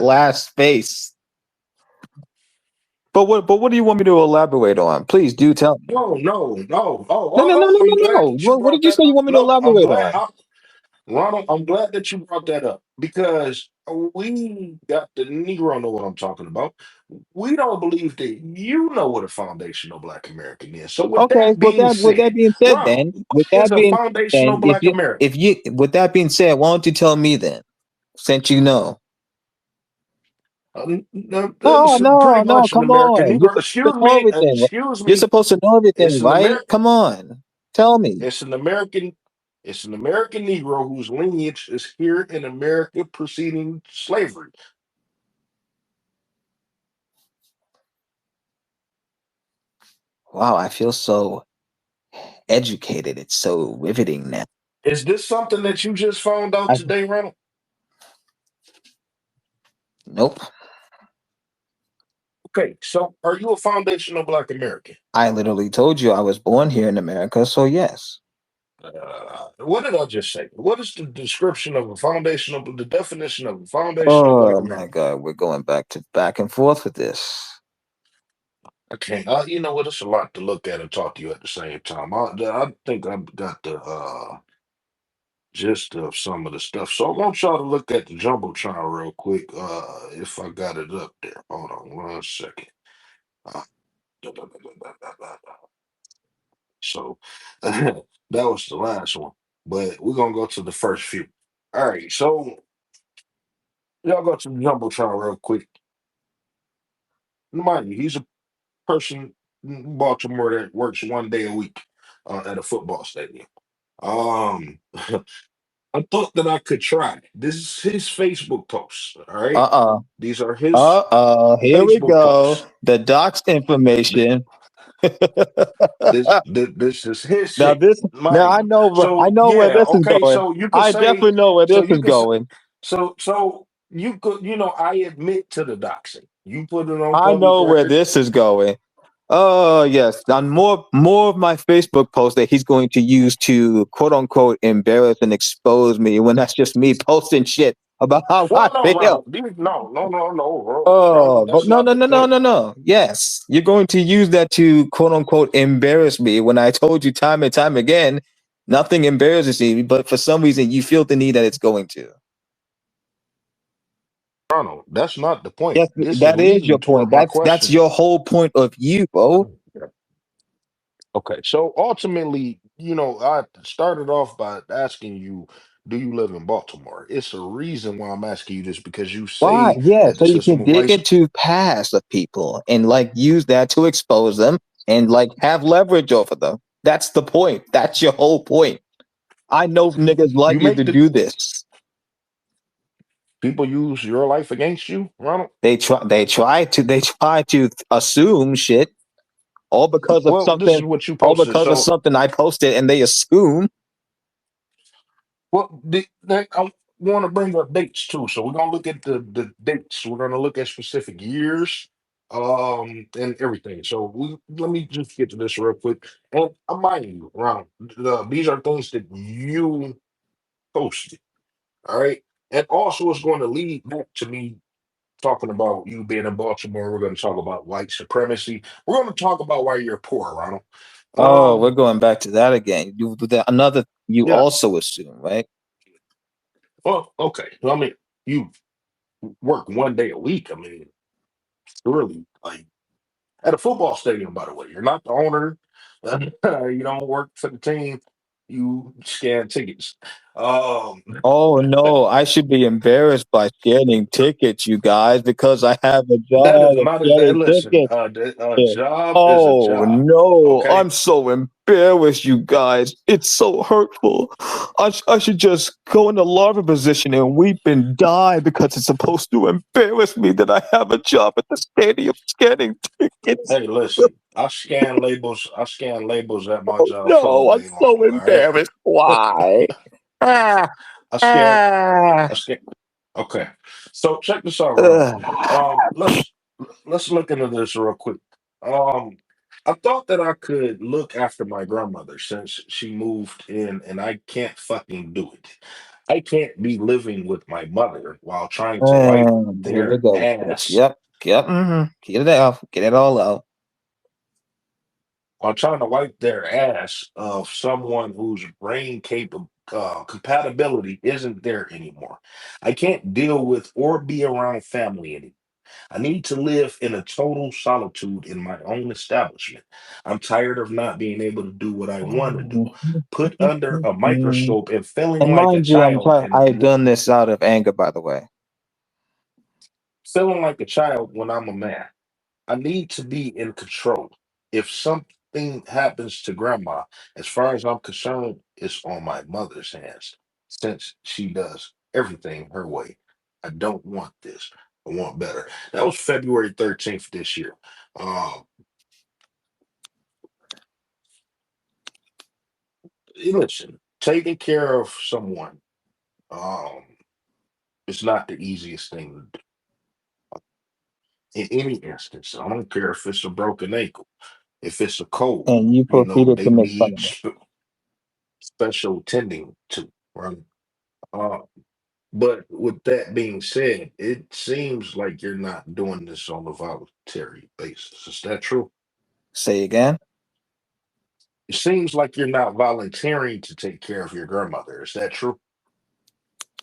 last space. But what do you want me to elaborate on? Please do tell me. No, no, no. No, no, no, no, I'm no, glad no. that you What brought did you that say you up. want me to No, I'm elaborate glad. on? Ronald, I'm glad that you brought that up because we got the Negro know what I'm talking about. We don't believe that you know what a foundational Black American is. So, with Okay, that being with said, that being said, Ronald, then what is a foundational if Black American? you with that being said, why don't you tell me then? Since you know. No, Pretty no, no. much an Come American on. You're Negro. supposed to know everything. Excuse You're me. supposed to know everything, It's an right? American. Come on. Tell me. It's an American. It's an American Negro whose lineage is here in America preceding slavery. Wow, I feel so educated. It's so riveting now. Is this something that you just found out I, today, Ronald? nope. Okay, so are you a foundational Black American? I literally told you I was born here in America, so yes. What did I just say? What is the description of a foundational, the definition of a foundational Black Oh my American? God, we're going back and forth with this. Okay, you know what? It's a lot to look at and talk to you at the same time. I think I've got the gist of some of the stuff. So I want y'all to look at the jumbotron real quick. If I got it up there, hold on 1 second. Uh, da- da- da- da- da- da- da- da. So that was the last one, but we're gonna go to the first few. All right, so y'all go to the jumbotron real quick. Mind you, he's a person in Baltimore that works 1 day a week at a football stadium. Um, I thought that I could try. This is his Facebook posts. All right, Uh-uh. these are his Uh-oh. Here we Facebook go. posts. The docs Th- information. this is his Now shit, this now mind you. I So know where yeah, this is okay. going. So you could I say, definitely know where so this you is could, s- going. so you could, I admit to the doxing. You put it on I public know where record. this is going. Oh yes. On more of my Facebook posts that he's going to use to quote unquote embarrass and expose me when that's just me posting shit about how I Well, no, feel. Ronald. No, Oh, Ronald. but That's no, not no, the no, no, point. no, no. Yes, you're going to use that to quote unquote embarrass me when I told you time and time again, nothing embarrasses me, but for some reason you feel the need that it's going to. Ronald, that's not the point. Yes, This is that is your leading toward point. my That's question. your whole point of view, bro. Okay, so ultimately, I started off by asking you, do you live in Baltimore? It's a reason why I'm asking you this because you Why? say Yeah, that so the you system can of dig white. into past of people and like use that to expose them and like have leverage over them. That's the point. That's your whole point. I know niggas like You you make to the do this. people use your life against you, Ronald. They try to assume shit all because of Well, this something is what you all posted. because of So, something I posted and they assume. I want to bring up dates too. So we're gonna look at the dates. We're gonna look at specific years, and everything. So let me just get to this real quick. And mind you, Ronald, these are things that you posted. All right. And also, it's going to lead back to me talking about you being in Baltimore. We're going to talk about white supremacy. We're going to talk about why you're poor, Ronald. Oh, we're Um, going back to that again. Another you yeah. also assume, right? Well, okay. Well, I mean, you work 1 day a week. I mean, surely, like at a football stadium, by the way, you're not the owner. You don't work for the team. You scan tickets. Um, Oh no, I should be embarrassed by scanning tickets, you guys, because I have a that is job of not a that. scanning Listen, tickets. a Yeah. job is a Oh job. no, Okay. I'm so embarrassed, you guys. It's so hurtful. I should just go in the larva position and weep and die because it's supposed to embarrass me that I have a job at the stadium scanning tickets. Hey, listen, I scan labels at my Oh job all no, I'm day so long. All right. embarrassed. Why? Ah, I scan, ah. I scan. Okay. So check this out, Ronald. Ugh. Let's look into this real quick. Um, I thought that I could look after my grandmother since she moved in, and I can't fucking do it. I can't be living with my mother while trying to wipe Here we their go. Yep, ass, yep, yep. Get it out. Get it all out. while trying to wipe their ass of someone whose brain compatibility isn't there anymore. I can't deal with or be around family anymore. I need to live in a total solitude in my own establishment. I'm tired of not being able to do what I want to do. Put under a And microscope and feeling like a mind you, I'm child sorry. I done this out of anger, by the way. feeling like a child when I'm a man. I need to be in control. If something happens to grandma, as far as I'm concerned, it's on my mother's hands since she does everything her way. I don't want this. I want better. That was February 13th this year. Um, Listen, taking care of someone um, is not the easiest thing to do in any instance. I don't care if it's a broken ankle, if it's a cold, And you proceeded to they make fun need of me. special tending to, right? Uh, but with that being said, it seems like you're not doing this on a voluntary basis. Is that true? Say again. It seems like you're not volunteering to take care of your grandmother. Is that true?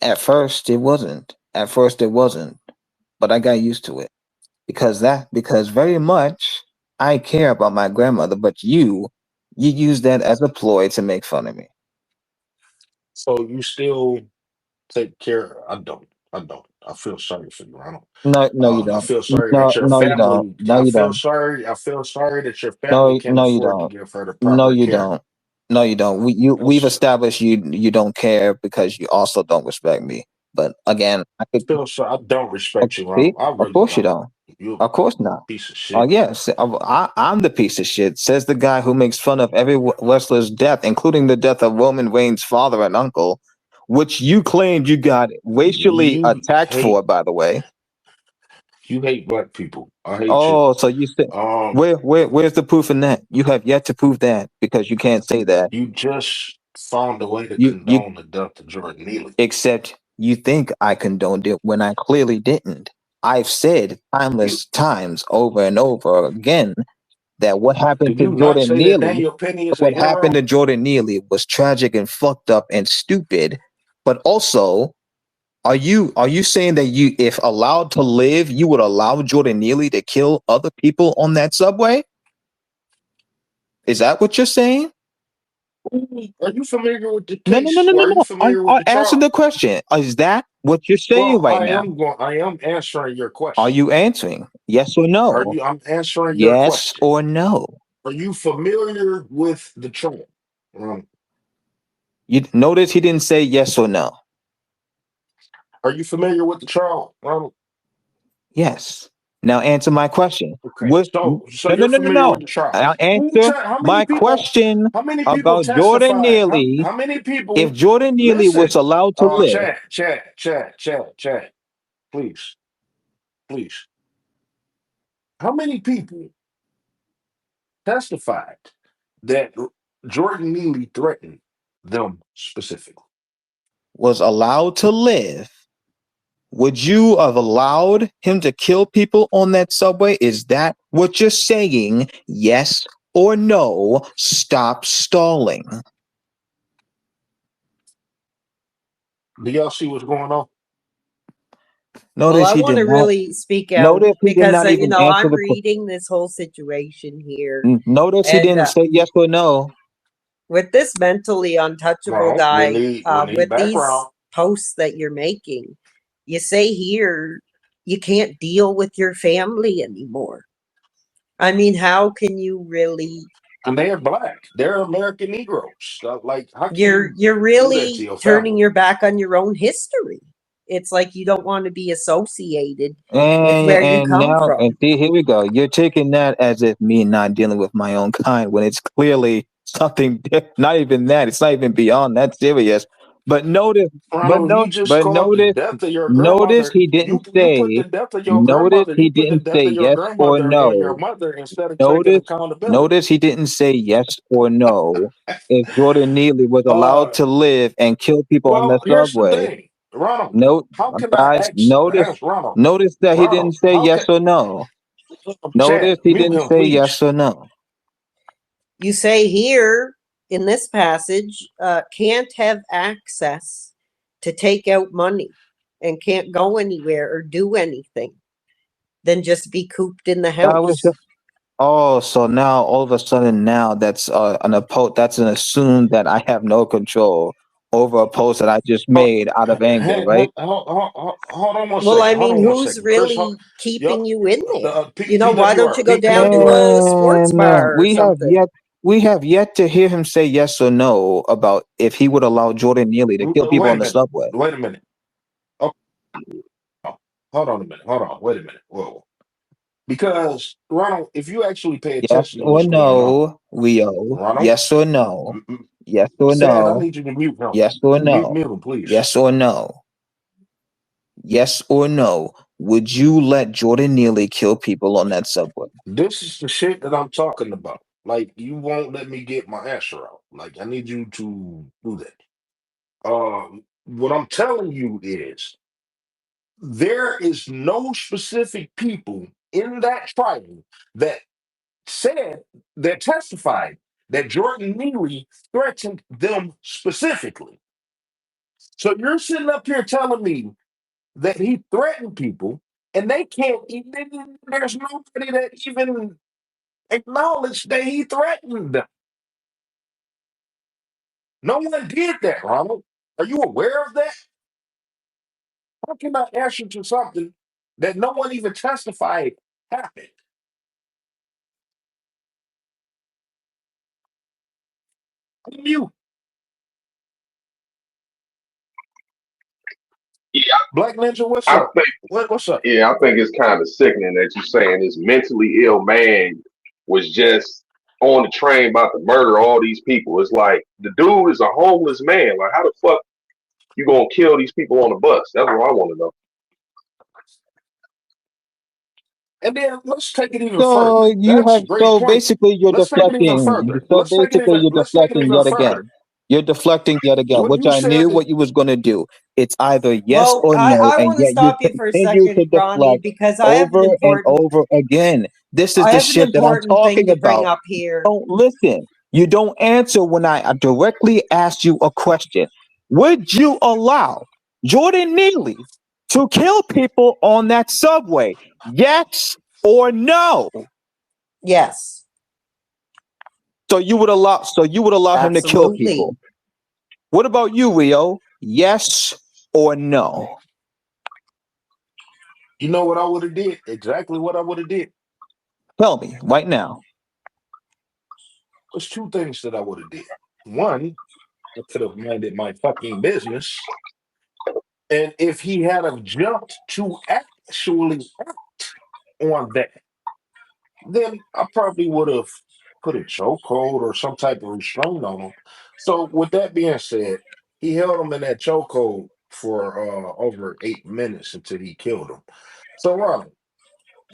At first, it wasn't. At first, it wasn't. But I got used to it because very much I care about my grandmother. But you use that as a ploy to make fun of me. So you still take care. I don't. I don't. I feel sorry for you, Ronald. No, no, you I don't. feel sorry No, that your no, you don't. family. No, I you feel don't. sorry. I feel sorry that your family No, can't no, you afford to don't. give her the No, proper you care. don't. No, you don't. We've That's, established you don't care because you also don't respect me. But again, I could feel so. I don't respect you, see. Ronald. I Of really course you don't. don't. You Of course not. a piece of Oh shit. yes, I'm the piece of shit. Says the guy who makes fun of every wrestler's death, including the death of Roman Reigns' father and uncle, which you claimed you got racially You attacked for, hate. by the way. You hate black people. I hate you. Oh, so you said Um, where's the proof in that? You have yet to prove that because you can't say that. you just found a way to You condone the death of Jordan Neely. except you think I condoned it when I clearly didn't. I've said You timeless times over and over again that what happened did to you not Jordan say that Neely, Daniel Penny is a what happened to hero? Jordan Neely was tragic and fucked up and stupid. But also, are you saying that you, if allowed to live, you would allow Jordan Neely to kill other people on that subway? Is that what you're saying? Are you familiar with the No, no, no, case, no, or no, are you no. familiar with I the answer trial? the question. Is that what you're saying Well, right now? I am answering your Are question. you answering yes or Are no? you? I'm answering your Yes question. or no? Are you familiar with the trial? Um, You notice he didn't say yes or no. are you familiar with the trial? Yes. Now answer my question. Okay. What? No, So no, you're no, no, familiar no. with the trial. I'll answer How many my people? question How many people about Jordan testified? Neely. How many If people? Jordan Neely was Listen. allowed to live, Chat. Please, please. How many people testified that Jordan Neely threatened them specifically? was allowed to live, would you have allowed him to kill people on that subway? Is that what you're saying? Yes or no? Stop stalling. Do y'all see what's going on? Well, Notice I he want did to not. really speak out Notice he did because not even answer I'm the reading this whole situation here, Notice he and didn't say yes or no. with this mentally untouchable Wrong. We guy, need we need with these background. posts that you're making, you say here you can't deal with your family anymore. I mean, how can you really? And they're black. They're American Negroes. Like, how can You're you you're do that to really your turning family? your back on your own history. It's like you don't want to be associated with And where you and come now from. and see, here we go. You're taking that as if me not dealing with my own kind when it's clearly something not even that. It's not even beyond that serious. But notice, Ronald, you just but called the notice, death of your notice grandmother. he You didn't you put the say. death of your Notice grandmother. he You put the didn't death say of your yes or grandmother on your no. mother instead of taking Notice, accountability. notice he didn't say yes or no. If Jordan Neely was allowed Uh, to live and kill people on the well, here's the subway, thing, Ronald. note, How can I guys, ask Ronald? notice that he didn't Ronald, say how can yes or no. Chad Notice he mute didn't him, say yes please? or no. You say here in this passage, can't have access to take out money and can't go anywhere or do anything, then just be cooped in the That was house. just, oh, so now all of a sudden now that's an assume that I have no control over a post that I just Oh, made out of anger, hey, right? hold on one Well, I second. Hold mean, on one who's second, Chris. really Yup. keeping you in there? Why don't you PWR, go down to PWR. a sports And bar or something? we have yet to hear him say yes or no about if he would allow Jordan Neely to kill people Wait a on the minute. subway. Wait a minute. Oh, hold on a minute. Hold on. Wait a minute. Whoa. Because Ronald, if you actually pay Yes attention to or what's going on, no, Leo. Ronald, Yes or no. m- m- Yes or Sad, I no. need you to mute him. Yes or no. Mute him, please. Yes or no. Yes or no. Would you let Jordan Neely kill people on that subway? This is the shit that I'm talking about. Like, you won't let me get my answer out. Like, I need you to do that. What I'm telling you is there is no specific people in that trial that said that testified that Jordan Neely threatened them specifically. So you're sitting up here telling me that he threatened people, and they can't even. There's nobody that even acknowledged that he threatened them. No one did that, Ronald. Are you aware of that? How can I answer to something that no one even testified happened? You, Yeah, Black Ninja, what's I up? think What's up? I think it's kind of sickening that you're saying this mentally ill man was just on the train about to murder all these people. It's like the dude is a homeless man. Like how the fuck you gonna kill these people on the bus? That's what I want to know. And then let's take it even So further. you That's have a great so point. basically you're Let's take it even deflecting. further. So basically you're Let's take it deflecting even yet further. again. You're deflecting yet again, When which you I said knew that, what you was gonna do. It's either yes Well, or no, I and want to yet you stop you for a continue to second, Ronnie, deflect because over and over again. This is I the have an shit that I'm important thing talking to bring about. up here. Don't listen. You don't answer when I directly ask you a question. Would you allow Jordan Neely to kill people on that subway? Yes or no? Yes, So you would allow him to kill absolutely. people. What about you, Rio? Yes or no? you know what I would have did? Exactly what I would have did. Tell me right now. There's two things that I would have did. One, I could have minded my fucking business. And if he had have jumped to actually act on that, then I probably would have put a chokehold or some type of restraint on him. So with that being said, he held him in that chokehold for over 8 minutes until he killed him. So Ronnie,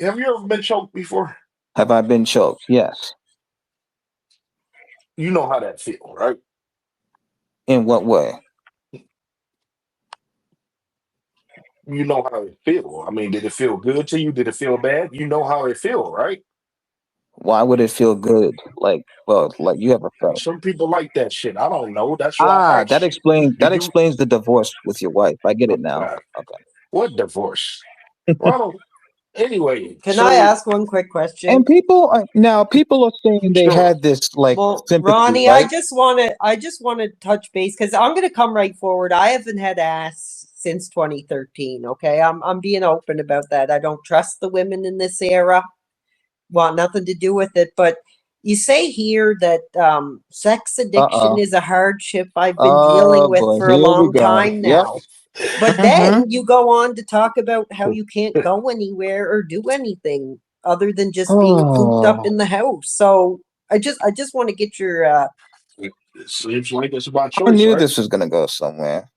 have you ever been choked before? Have I been choked? Yes. You know how that feels, right? In what way? You know how it feels. I mean, did it feel good to you? Did it feel bad? You know how it feel, right? Why would it feel good? Like, well, like you ever felt. Some people like that shit. I don't know. That's why I That asked you. explains Did you? the divorce with your wife. I get it Oh now. God, Okay. what divorce, Ronald? Anyway, Can I so ask one quick And question? people now people are saying they sure. had this like Well, sympathy, Ronnie, right? I just want to touch base because I'm going to come right forward. I haven't had ass since 2013. Okay, I'm being open about that. I don't trust the women in this era. Want nothing to do with it. But you say here that sex Uh addiction oh. is a hardship I've been dealing Oh with boy, for a here we long go. time Yep. now. But Hmm. then you go on to talk about how you can't go anywhere or do anything other than just being cooped up Oh, in the house. So I just want to get your It seems like it's my I choice, knew right? this was gonna go somewhere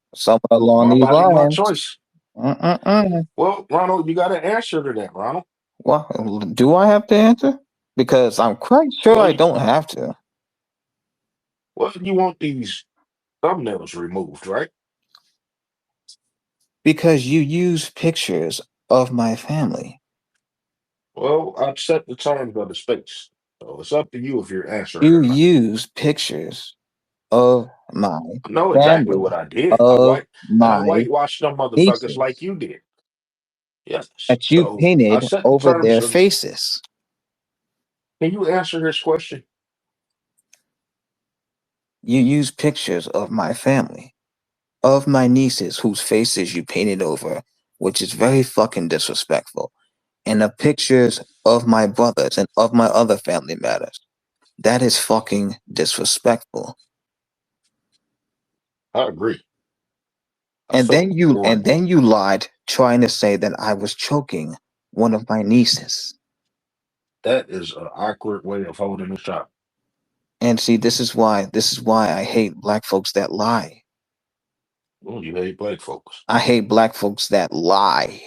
along Well, these why ain't my lines. choice? Mm-mm-mm. Well, Ronald, you got an answer to that, Ronald. Well, do I have to answer? Because I'm quite sure Well, I don't have to. you want these thumbnails removed, right? Because you use pictures of my family. Well, I've set the terms of the space, so it's up to you if you're answering You or not. use pictures of my I know exactly family, what I did. of I my whitewashed them motherfuckers like nieces you did. Yes. that you So I painted set the over terms their of this. faces. Can you answer this question? You use pictures of my family, of my nieces whose faces you painted over, which is very fucking disrespectful, and of pictures of my brothers and of my other family matters. That is fucking disrespectful. I agree. I And felt then you going and there. then you lied trying to say that I was choking one of my nieces. That is an awkward way of holding a shot. And see, this is why I hate black folks that lie. Oh, you hate black folks. I hate black folks that lie.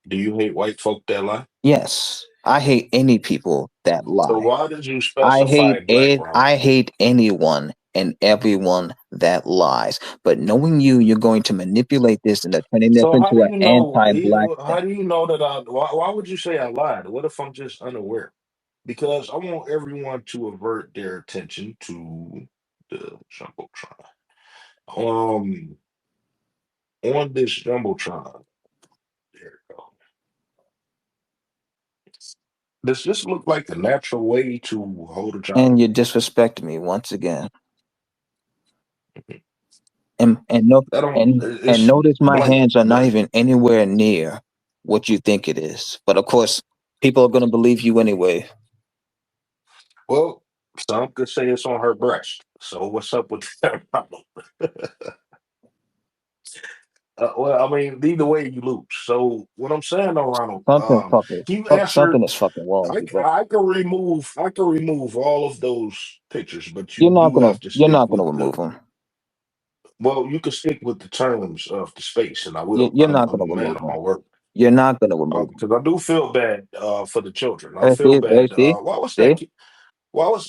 Do you hate white folk that lie? Yes, I hate any people that So lie. why did you specify black, Ronald? I hate anyone and everyone that lies. But knowing you, you're going to manipulate this and turning this So how into do an you know? anti-black How thing. do you know that I? Why would you say I lied? What if I'm just unaware? Because I want everyone to avert their attention to the jumbotron. Um, on this jumbotron, there you go. Does this look like a natural way to hold a job? And you disrespect me once again. And no I don't. and It's notice my blatant. hands are not But even anywhere near what you think it is. But of course, people are gonna believe you anyway. well, some could say it's on her breast. So what's up with that? Well, I mean, either way you lose. So what I'm saying, though, Ronald, you Something answered. is fucking wrong with you, bro. I can remove all of those pictures, but you You're not do gonna have to you're stick not gonna with remove the. them. Well, you can stick with the terms of the space, and I You, will. you're not I'm gonna a man remove of my them. word. You're not gonna remove them. Because I do feel bad for the children. I feel See, bad. see, Why was that? see, Why was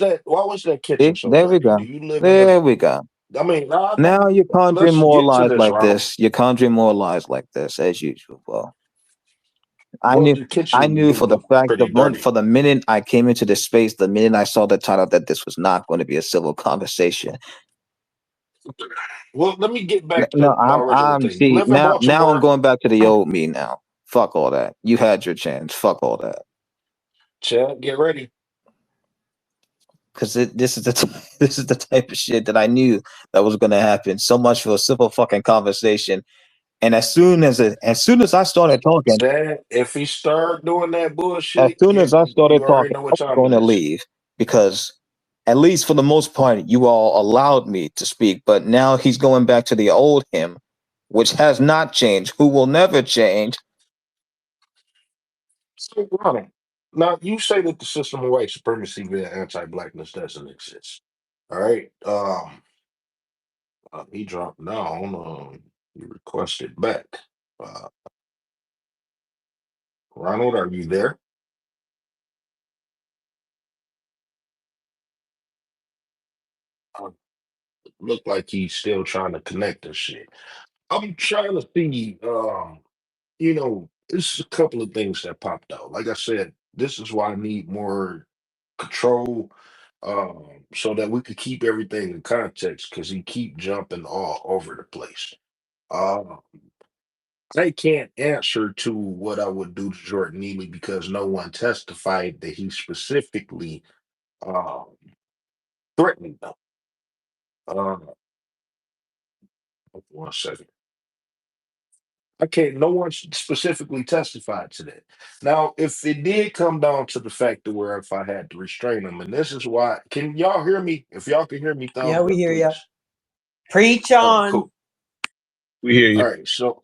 that kitchen see. so There we dirty? Do go. you live in a? There we go. I mean, Now you're conjuring let's more get to lies this, like Ronald. this. You're conjuring more lies like this as usual. Well, I Well, knew the I kitchen knew do for the look fact pretty dirty. for the minute I came into this space, the minute I saw the title that this was not going to be a civil conversation. Well, let me get back No, to my original I'm thing. You see live in now I'm Baltimore. going back to the old me now. Fuck all that. You had your chance. Fuck all that. Chad, get ready. Because this is this is the type of shit that I knew that was going to happen. So much for a simple fucking conversation. And as soon as I started talking, Chad, if he start doing that as bullshit, soon as I you started already talking, know I what was time going it to is. leave because at least for the most part, you all allowed me to speak. But now he's going back to the old him, which has not changed, who will never change. So, Ronald, now you say that the system of white supremacy via anti-blackness doesn't exist. All right. He dropped down. He requested back. Uh, Ronald, are you there? Uh, Look like he's still trying to connect and shit. I'm trying to see. It's a couple of things that popped out. Like I said, this is why I need more control, so that we could keep everything in context. Because he keep jumping all over the place. Uh, I can't answer to what I would do to Jordan Neely because no one testified that he specifically uh, threatened them. Uh, 1 second. I can't. No one specifically testified to that. Now, if it did come down to the fact that where if I had to restrain them, and this is why, can y'all hear me? If y'all can hear me, Yeah, thumbs we up, hear you. please. Preach All right, on. cool. We hear All you. right, so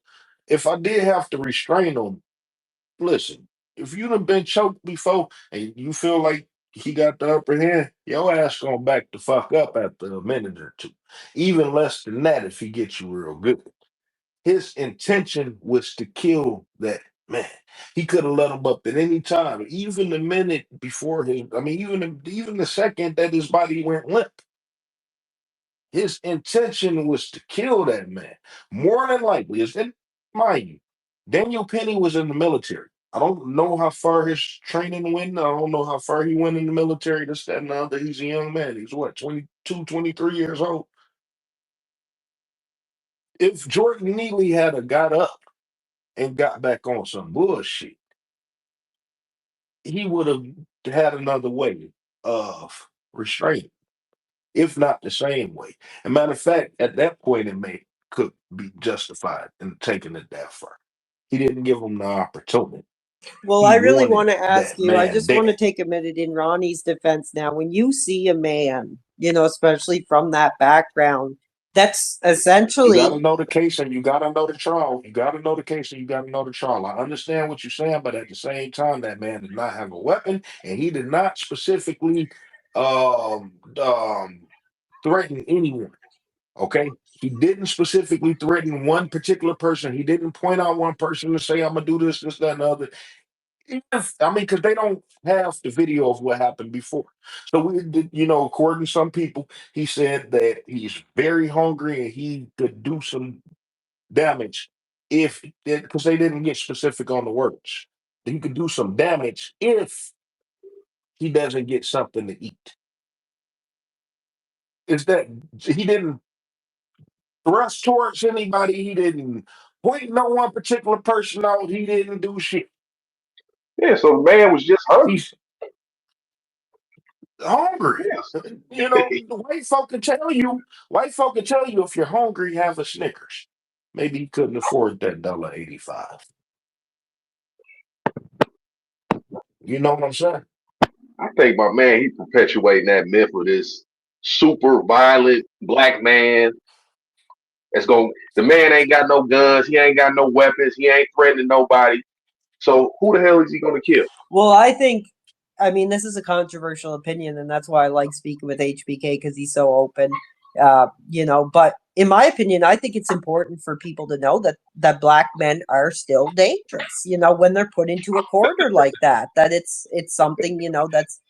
if I did have to restrain them, listen. If you done been choked before and you feel like he got the upper hand, your ass gonna back the fuck up after a minute or two. Even less than that if he gets you real good. His intention was to kill that man. He could have let him up at any time, even the minute before his. I mean, even the second that his body went limp. His intention was to kill that man. More than likely, mind you, Daniel Penny was in the military. I don't know how far his training went. I don't know how far he went in the military. This, that, and the other. He's a young man. He's what, 22, 23 years old. If Jordan Neely had a got up and got back on some bullshit, he would have had another way of restraining, if not the same way. As a matter of fact, at that point, could be justified in taking it that far. He didn't give him the opportunity. Well, He I really wanted want to ask that you, I man just want to dead. take a minute in Ronnie's defense now. When you see a man, especially from that background, that's You got to essentially, know the case and you got to know the trial. You got to know the case and you got to know the trial. I understand what you're saying, but at the same time, that man did not have a weapon and he did not specifically um, um, threaten anyone. Okay. He didn't specifically threaten one particular person. He didn't point out one person to say, I'm going to do this, this, that, and the other. I mean, because they don't have the video of what happened before. So we did, according to some people, he said that he's very hungry and he could do some damage if, because they didn't get specific on the words. He could do some damage if he doesn't get something to eat. Is that he didn't thrust towards anybody? He didn't point no one particular person out. He didn't do shit. Yeah, so the man was just hungry. He's hungry. Yes. The white folk can tell you if you're hungry, have a Snickers. Maybe he couldn't afford that $1.85. You know what I'm saying? I think my man, he perpetuating that myth of this super violent black man that's going, the man ain't got no guns, he ain't got no weapons, he ain't threatening nobody. So who the hell is he going to kill? well, I mean, this is a controversial opinion, and that's why I like speaking with HBK because he's so open. But in my opinion, I think it's important for people to know that black men are still dangerous. When they're put into a corner like that, that it's something that's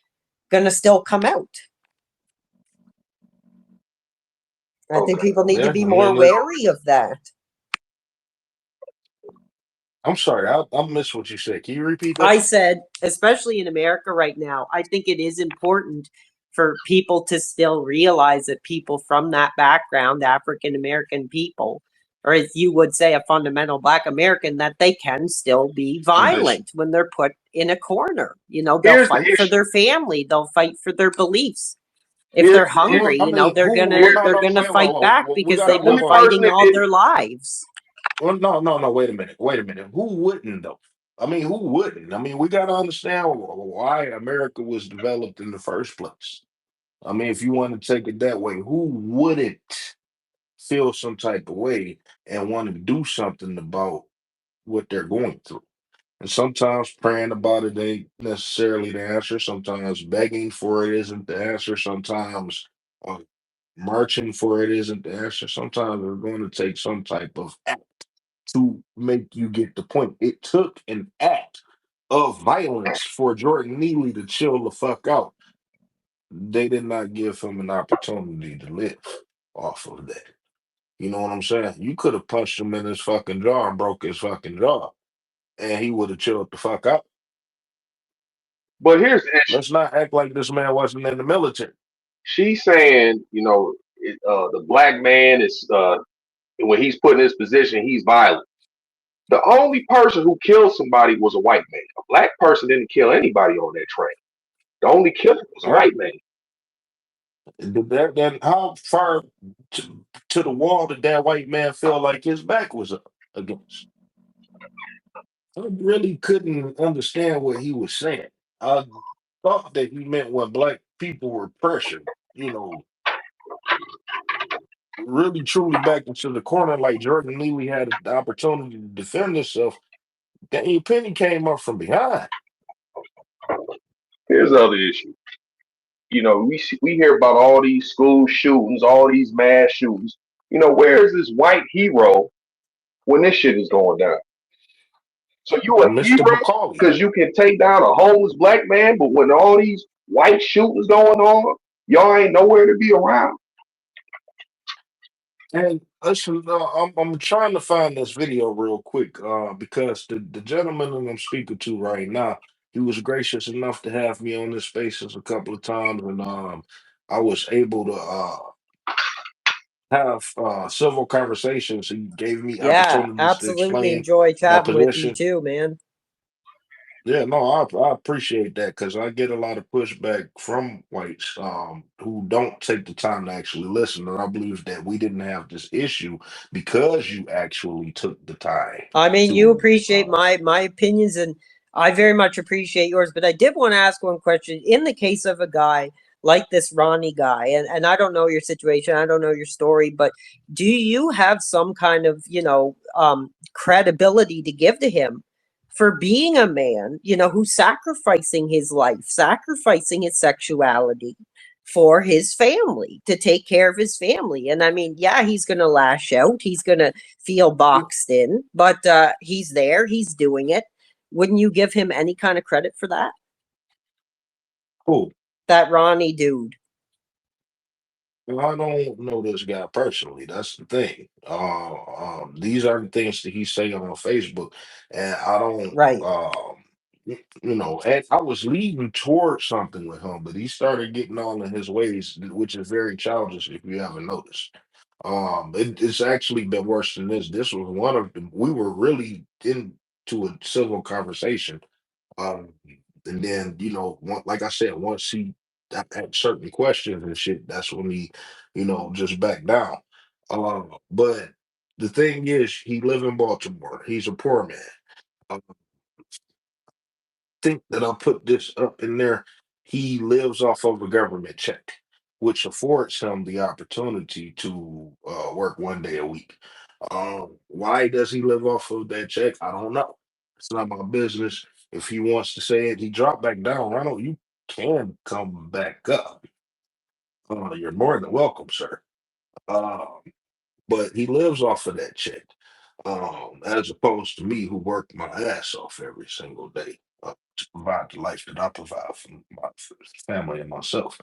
gonna still come out. I think Okay. people need to Yeah, be I more mean, wary of that. I'm sorry, I missed what you said. Can you repeat that? I said, especially in America right now, I think it is important for people to still realize that people from that background, African American people, or as you would say, a fundamental Black American, that they can still be I'm listening. violent when they're put in a corner. They'll Here's the fight for issue. their family, they'll fight for their beliefs. If Here's, they're here, hungry, I mean, they're who? gonna Well, here's no, they're no, gonna wait, fight wait, back wait. We because got the they've to been only hold on. person fighting that all didn't. their lives. Well, no, no, no. Wait a minute. Wait a minute. Who wouldn't though? I mean, who wouldn't? I mean, we got to understand why America was developed in the first place. I mean, if you want to take it that way, who wouldn't feel some type of way and want to do something about what they're going through? And sometimes praying about it ain't necessarily the answer. Sometimes begging for it isn't the answer. Sometimes uh, marching for it isn't the answer. Sometimes we're going to take some type of act to make you get the point. It took an act of violence for Jordan Neely to chill the fuck out. They did not give him an opportunity to live off of that. You know what I'm saying? You could have punched him in his fucking jaw and broke his fucking jaw, and he would have chilled the fuck out. But here's the issue. Let's not act like this man wasn't in the military. She's saying, the black man is, when he's put in this position, he's violent. The only person who killed somebody was a white man. A black person didn't kill anybody on that train. The only killer was a All right. white man. Then how far to the wall did that white man feel like his back was up against? I really couldn't understand what he was saying. I thought that he meant when black people were pressured, really truly back into the corner, like Jordan Neely had the opportunity to defend himself. Daniel Penny came up from behind. Here's the other issue. We hear about all these school shootings, all these mass shootings. Where is this white hero when this shit is going down? So you a Mr. hero McCauley. because you can take down a homeless black man, but when all these white shootings going on, y'all ain't nowhere to be around. And listen, I'm trying to find this video real quick because the gentleman that I'm speaking to right now, he was gracious enough to have me on this spaces a couple of times, and I was able to have civil conversations. He gave me Yeah, opportunities to absolutely explain enjoy my chatting with you position. too, man. Yeah, no, I appreciate that because I get a lot of pushback from whites who don't take the time to actually listen. And I believe that we didn't have this issue because you actually took the time I mean, you to. appreciate my opinions, and I very much appreciate yours. But I did want to ask one question. In the case of a guy like this Ronnie guy, and I don't know your situation, I don't know your story, but do you have some kind of, credibility to give to him for being a man, who's sacrificing his life, sacrificing his sexuality for his family, to take care of his family? And I mean, yeah, he's going to lash out. He's going to feel boxed in, but he's there, he's doing it. Wouldn't you give him any kind of credit for that? Cool. That Ronnie dude. Well, I don't know this guy personally. That's the thing. These are the things that he's saying on Facebook, and I don't. Right. And I was leading towards something with him, but he started getting all in his ways, which is very childish if you haven't noticed. It's actually been worse than this. This was one of them. We were really into a civil conversation. Um, and then, like I said, once he had certain questions and shit, that's when he, just backed down. But the thing is, he live in Baltimore. He's a poor man. I think that I'll put this up in there. He lives off of a government check, which affords him the opportunity to work 1 day a week. Why does he live off of that check? I don't know. It's not my business. If he wants to say it, he dropped back down. Ronald, you can come back up. You're more than welcome, sir. Uh, but he lives off of that check, as opposed to me, who work my ass off every single day to provide the life that I provide for my family and myself.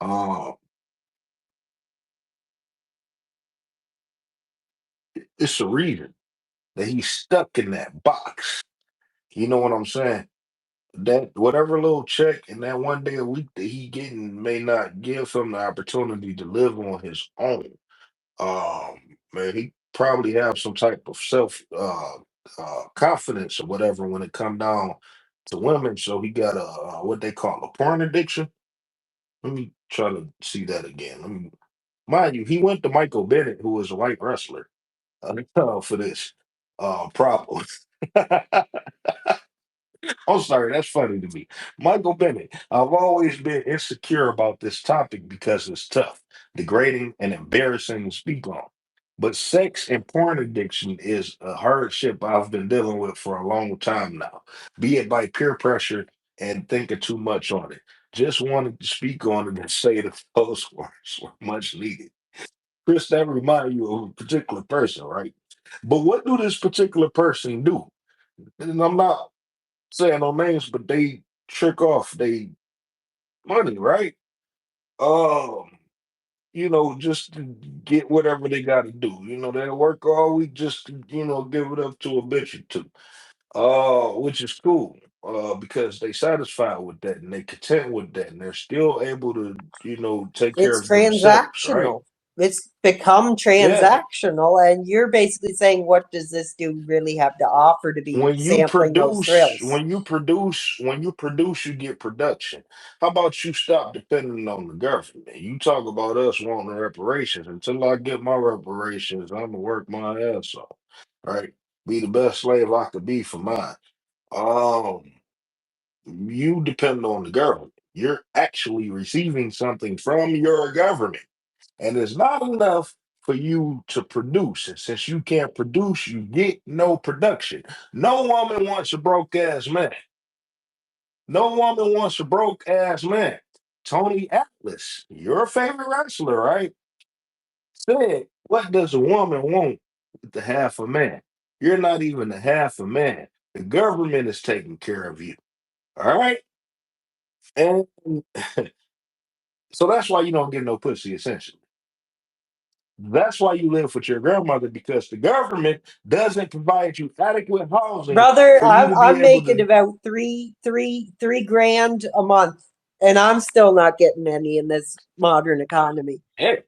Um, it's a reason that he's stuck in that box. You know what I'm saying? That whatever little check and that 1 day a week that he getting may not give him the opportunity to live on his own. Man, he probably have some type of self confidence or whatever when it come down to women. So he got a what they call a porn addiction. Let me try to see that again. Mind you, he went to Michael Bennett, who is a white wrestler, for this problem. I'm sorry, that's funny to me. Michael Bennett, I've always been insecure about this topic because it's tough, degrading, and embarrassing to speak on. But sex and porn addiction is a hardship I've been dealing with for a long time now, be it by peer pressure and thinking too much on it. Just wanted to speak on it and say the those words were much needed. Chris, that remind you of a particular person, right? But what do this particular person do? And I'm not saying no names, but they trick off they money, right? Um, just to get whatever they got to do. They work all week just to, give it up to a bitch or two. Which is cool. Because they satisfied with that and they content with that and they're still able to, take care It's of themselves, right? transactional. It's become Yeah. transactional, and you're basically saying, what does this dude really have to offer to be when you sampling those produce thrills? when you produce when you produce you get production. How about you stop depending on the government? You talk about us wanting reparations. Until I get my reparations, I'm gonna work my ass off, right? Be the best slave I could be for mine. um you depend on the government. You're actually receiving something from your government, and it's not enough for you to produce. And since you can't produce, you get no production. No woman wants a broke ass man. No woman wants a broke ass man. Tony Atlas, your favorite wrestler, right? Said, what does a woman want with the half a man? You're not even a half a man. The government is taking care of you. All right. And so that's why you don't get no pussy, essentially. That's why you live with your grandmother, because the government doesn't provide you adequate housing Brother, for you to be I'm able making to. about three grand a month, and I'm still not getting any in this modern economy. Hey,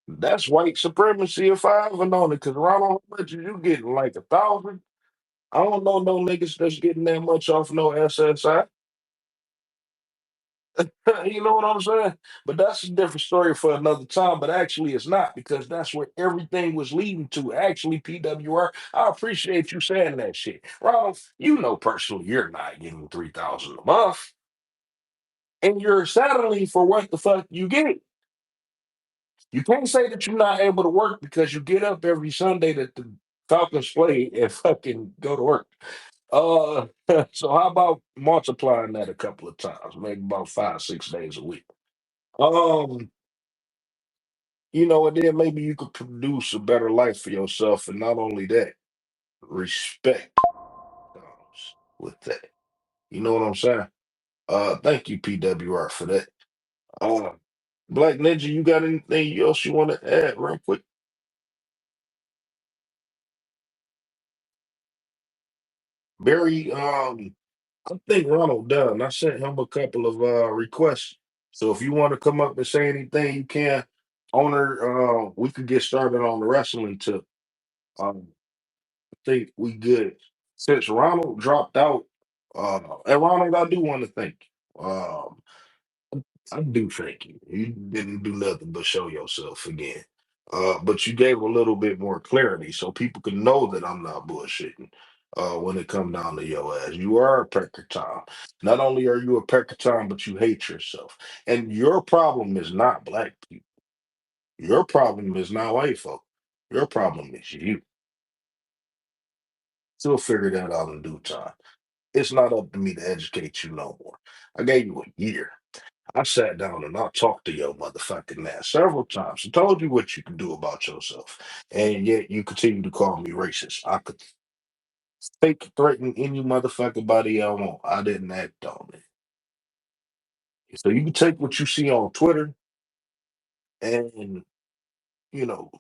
that's white supremacy if I ever known it. Because around how much you getting, like 1,000? I don't know no niggas that's getting that much off no SSI. You know what I'm saying? But that's a different story for another time. But actually, it's not, because that's where everything was leading to. Actually, PWR, I appreciate you saying that shit. Ronald, you know personally you're not getting 3,000 a month, and you're settling for what the fuck you get. You can't say that you're not able to work because you get up every Sunday that the Falcons play and fucking go to work. Uh, so how about multiplying that a couple of times, maybe about 5, 6 days a week? Um, and then maybe you could produce a better life for yourself, and not only that, respect comes with that. You know what I'm saying? Thank you, PWR, for that. Uh, Black Ninja, you got anything else you want to add, real quick? Barry, I think Ronald done. I sent him a couple of requests. So if you want to come up and say anything, you can. Owner, we could get started on the wrestling tip. I think we good. Since Ronald dropped out, and Ronald, I do want to thank you. I do thank you. You didn't do nothing but show yourself again. But you gave a little bit more clarity so people can know that I'm not bullshitting when it come down to your ass. You are a PeckerTom. Not only are you a PeckerTom, but you hate yourself. And your problem is not black people. Your problem is not white folk. Your problem is you. So we'll figure that out in due time. It's not up to me to educate you no more. I gave you a year. I sat down and I talked to your motherfucking ass several times and told you what you can do about yourself. And yet you continue to call me racist. I could fake threaten any motherfucking body I want. I didn't act on it. So you can take what you see on Twitter and, you know,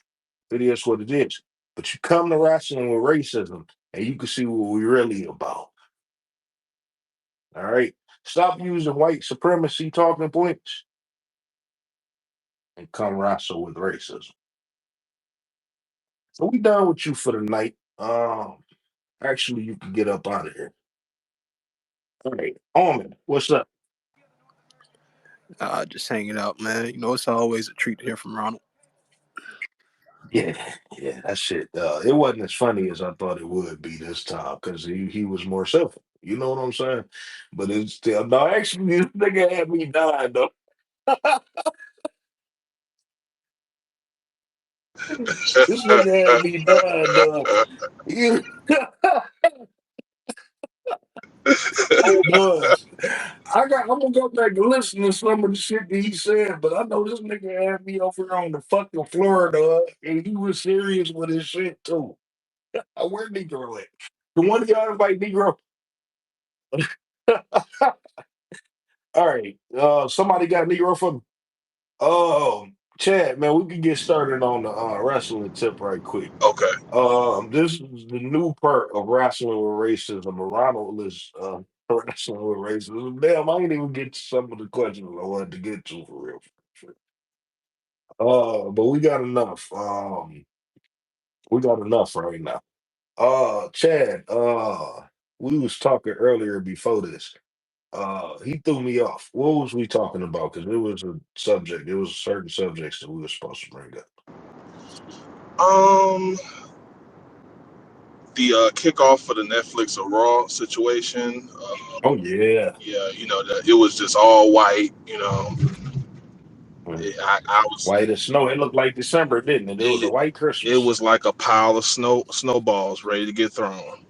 it is what it is. But you come to wrestling with racism and you can see what we're really about. All right. Stop using white supremacy talking points and come wrestle with racism. So we done with you for the night. Actually, you can get up out of here. All right, Almond, what's up? Just hanging out, man. It's always a treat to hear from Ronald. Yeah, yeah, that shit. It wasn't as funny as I thought it would be this time because he was more simple. You know what I'm saying? But it's still no. Actually, this nigga had me dying though. This nigga had me dying though. You, does. I'm gonna go back and listen to some of the shit that he said, but I know this nigga had me over on the fucking floor, dog, and he was serious with his shit too. Where Negro at? The one y'all invite Negro. All right. Somebody got Negro for me. Oh, Chad, man, we can get started on the wrestling tip right quick. Okay. This is the new part of wrestling with racism. Ronald is wrestling with racism. Damn, I didn't even get to some of the questions I wanted to get to for real. But we got enough. We got enough right now. Chad, we was talking earlier before this. He threw me off. What was we talking about? Because it was a subject. It was certain subjects that we were supposed to bring up. Um, the kickoff for the Netflix or Raw situation. Oh yeah. Yeah, that it was just all white. Mm. I was. White as snow. It looked like December, didn't it? It was a It, white it Christmas. was like a pile of snowballs ready to get thrown.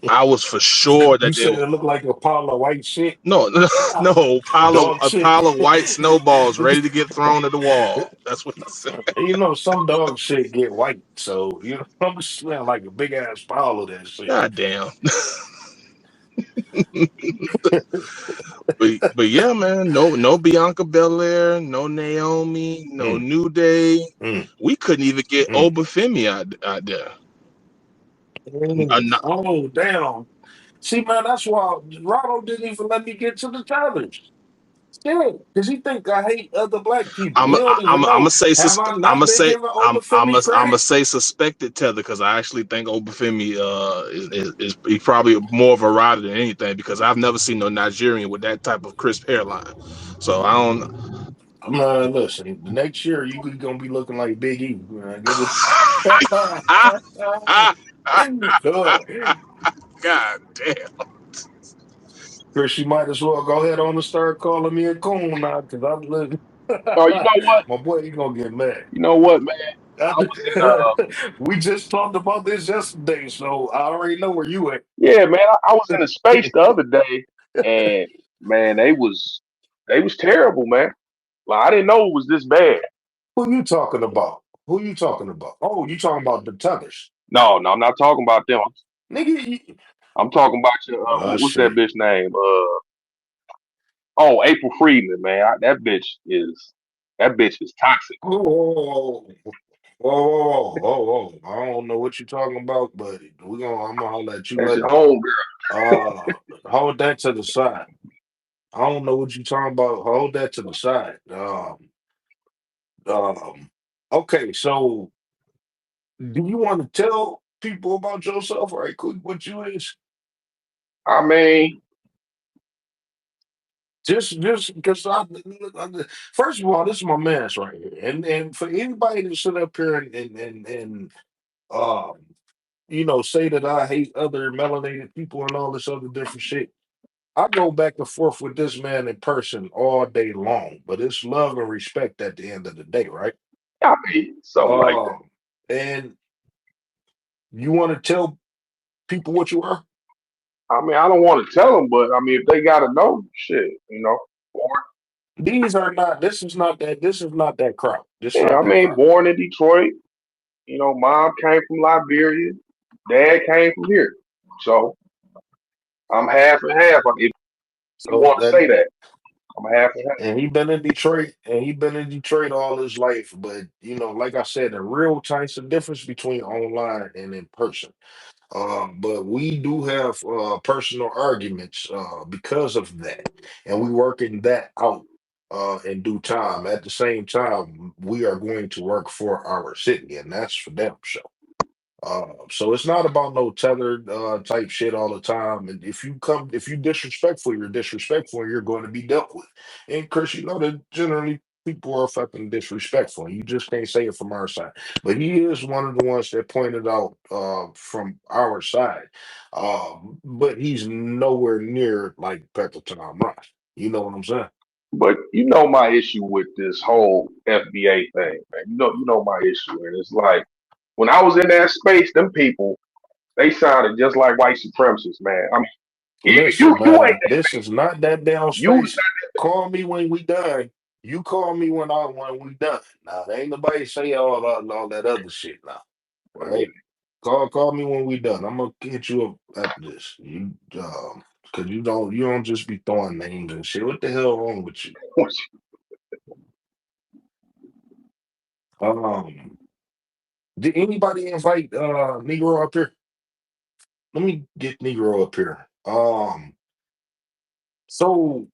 I was for sure You that they said were. it looked like a pile of white shit. No, no, Dog a shit. pile of white snowballs ready to get thrown at the wall. That's what I said. You know, some dog shit get white, so you know I'm smelling like a big ass pile of that shit. God damn. But yeah, man, no Bianca Belair, no Naomi, no Mm, New Day. mm, We couldn't even get mm. Obafemi out there. Oh damn! See, man, that's why Ronald didn't even let me get to the tethers. Shit, because he think I hate other black people. He don't even I'm know. gonna say Have I not been giving I'm Obafemi gonna credit? say suspected tether because I actually think Obafemi is he's probably more of a rider than anything because I've never seen no Nigerian with that type of crisp hairline. So I don't. I'm not listen. The next year you gonna be looking like Big E. Man. Give it. Good. God damn. Chris, you might as well go ahead on and start calling me a coon now, because I'm living. Oh, you know what? My boy, he gonna get mad. You know what, man? I was in We just talked about this yesterday, so I already know where you at. yeah, man. I was in a space the other day, and man, they was terrible, man. Like I didn't know it was this bad. Who you talking about? Who you talking about? Oh, you talking about the Tuckers. No, no, I'm not talking about them. Nigga, you... I'm talking about your Oh, what's that shit. bitch name? Oh, April Friedman, man. That bitch is toxic. Whoa, whoa, whoa, whoa, whoa. I don't know what you're talking about, but I'm gonna let you That's your later. home Uh, hold that to the side. I don't know what you're talking about. Hold that to the side. Um, okay, so do you want to tell people about yourself right quick what you is? I mean, Just because first of all, this is my man's right here, and for anybody to sit up here and um, say that I hate other melanated people and all this other different shit. I go back and forth with this man in person all day long, but it's love and respect at the end of the day, right? something like that. Um, and you want to tell people what you are? I mean, I don't want to tell them, but I mean, if they gotta know, shit, Born, These are not. This is not that. This is not that crowd. This is yeah, not I that mean, crowd. born in Detroit. Mom came from Liberia. Dad came from here. So I'm half and half. If you So want to that say that, I'm half and half. and he been in Detroit, and he been in Detroit all his life. But like I said, the real types of difference between online and in person. But we do have personal arguments because of that, and we working that out in due time. At the same time, we are going to work for our city, and that's for them. So it's not about no tethered type shit all the time. And if you disrespectful, you're disrespectful, and you're going to be dealt with. And Chris, you know that generally people are fucking disrespectful. And you just can't say it from our side. But he is one of the ones that pointed out from our side. But he's nowhere near like PeckerTom Ross. You know what I'm saying? But my issue with this whole FBA thing, man. You know my issue, and it's like when I was in that space, them people they sounded just like white supremacists, man. I mean, even Listen, you ain't man, this is not that down you. space. Call me when we done. You call me when we done. Now, there ain't nobody say all that other shit now. I All mean, right? Call me when we done. I'm gonna hit you up after this. Cause you don't just be throwing names and shit. What the hell wrong with you? Um, did anybody invite Negro up here? Let me get Negro up here. So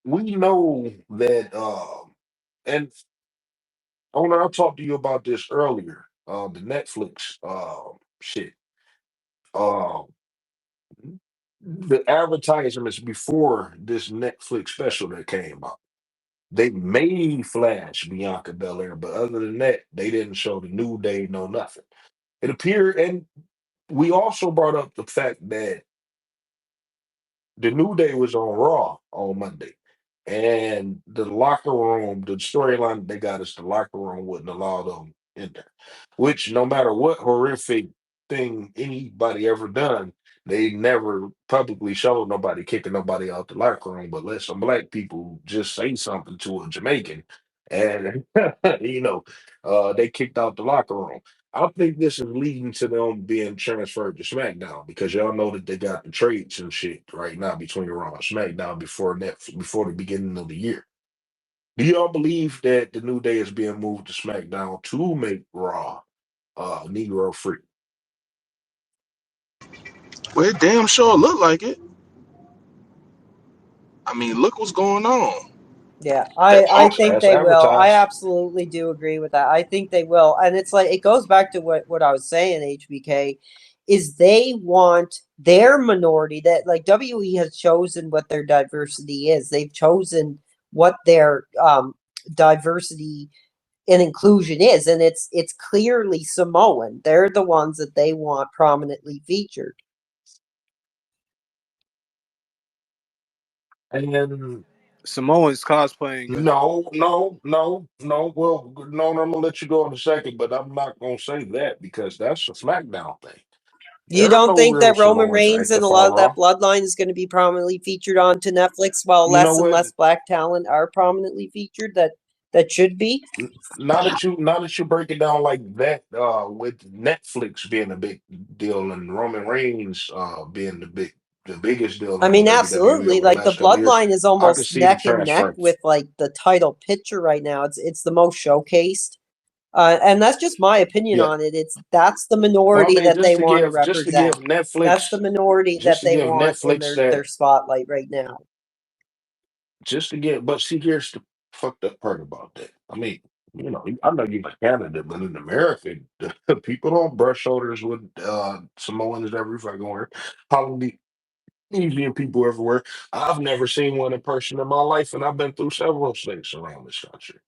we know that and owner, I talked to you about this earlier. The Netflix shit. Um, the advertisements before this Netflix special that came out, they made flash Bianca Belair, but other than that, they didn't show the New Day, no nothing. It appeared, and we also brought up the fact that the New Day was on Raw on Monday. And the locker room, the storyline they got is the locker room wouldn't allow them in there. Which no matter what horrific thing anybody ever done, They never publicly showed nobody kicking nobody out the locker room, but let some black people just say something to a Jamaican, and you know, they kicked out the locker room. I think this is leading to them being transferred to SmackDown because y'all know that they got the trades and shit right now between Raw and SmackDown before the beginning of the year. Do y'all believe that the New Day is being moved to SmackDown to make Raw Negro free? Well, it damn sure look like it. I mean, look what's going on. Yeah, That I As think as they will. I advertised. absolutely do agree with that. I think they will. And it's like it goes back to what I was saying, HBK, is they want their minority that like WE has chosen what their diversity is. They've chosen what their diversity and inclusion is, and it's clearly Samoan. They're the ones that they want prominently featured. And Samoans cosplaying. no. Well, no, I'm gonna let you go in a second, but I'm not gonna say that because that's a SmackDown thing. You There are don't no think real that Roman Samoans Reigns and a active lot on of that Raw. bloodline is going to be prominently featured onto Netflix, while You know less and what? less black talent are prominently featured that should be? Now that you break it down like that, with Netflix being a big deal and Roman Reigns being the biggest deal I in mean, WWE absolutely. over the Like the last couple of years, bloodline is I could almost see the neck and neck transfer. with like the title picture right now. It's the most showcased. And that's just my opinion Yeah. on it. That's the Well, I minority mean, that they want to represent. That's the minority Just that to they give want in Netflix their that, spotlight right now. just to get. But see, here's the fucked up part about that. I mean, I know you like Canada, but in America, people don't brush shoulders with Samoans every fucking where. Polynesian people everywhere. I've never seen one in person in my life, and I've been through several states around this country.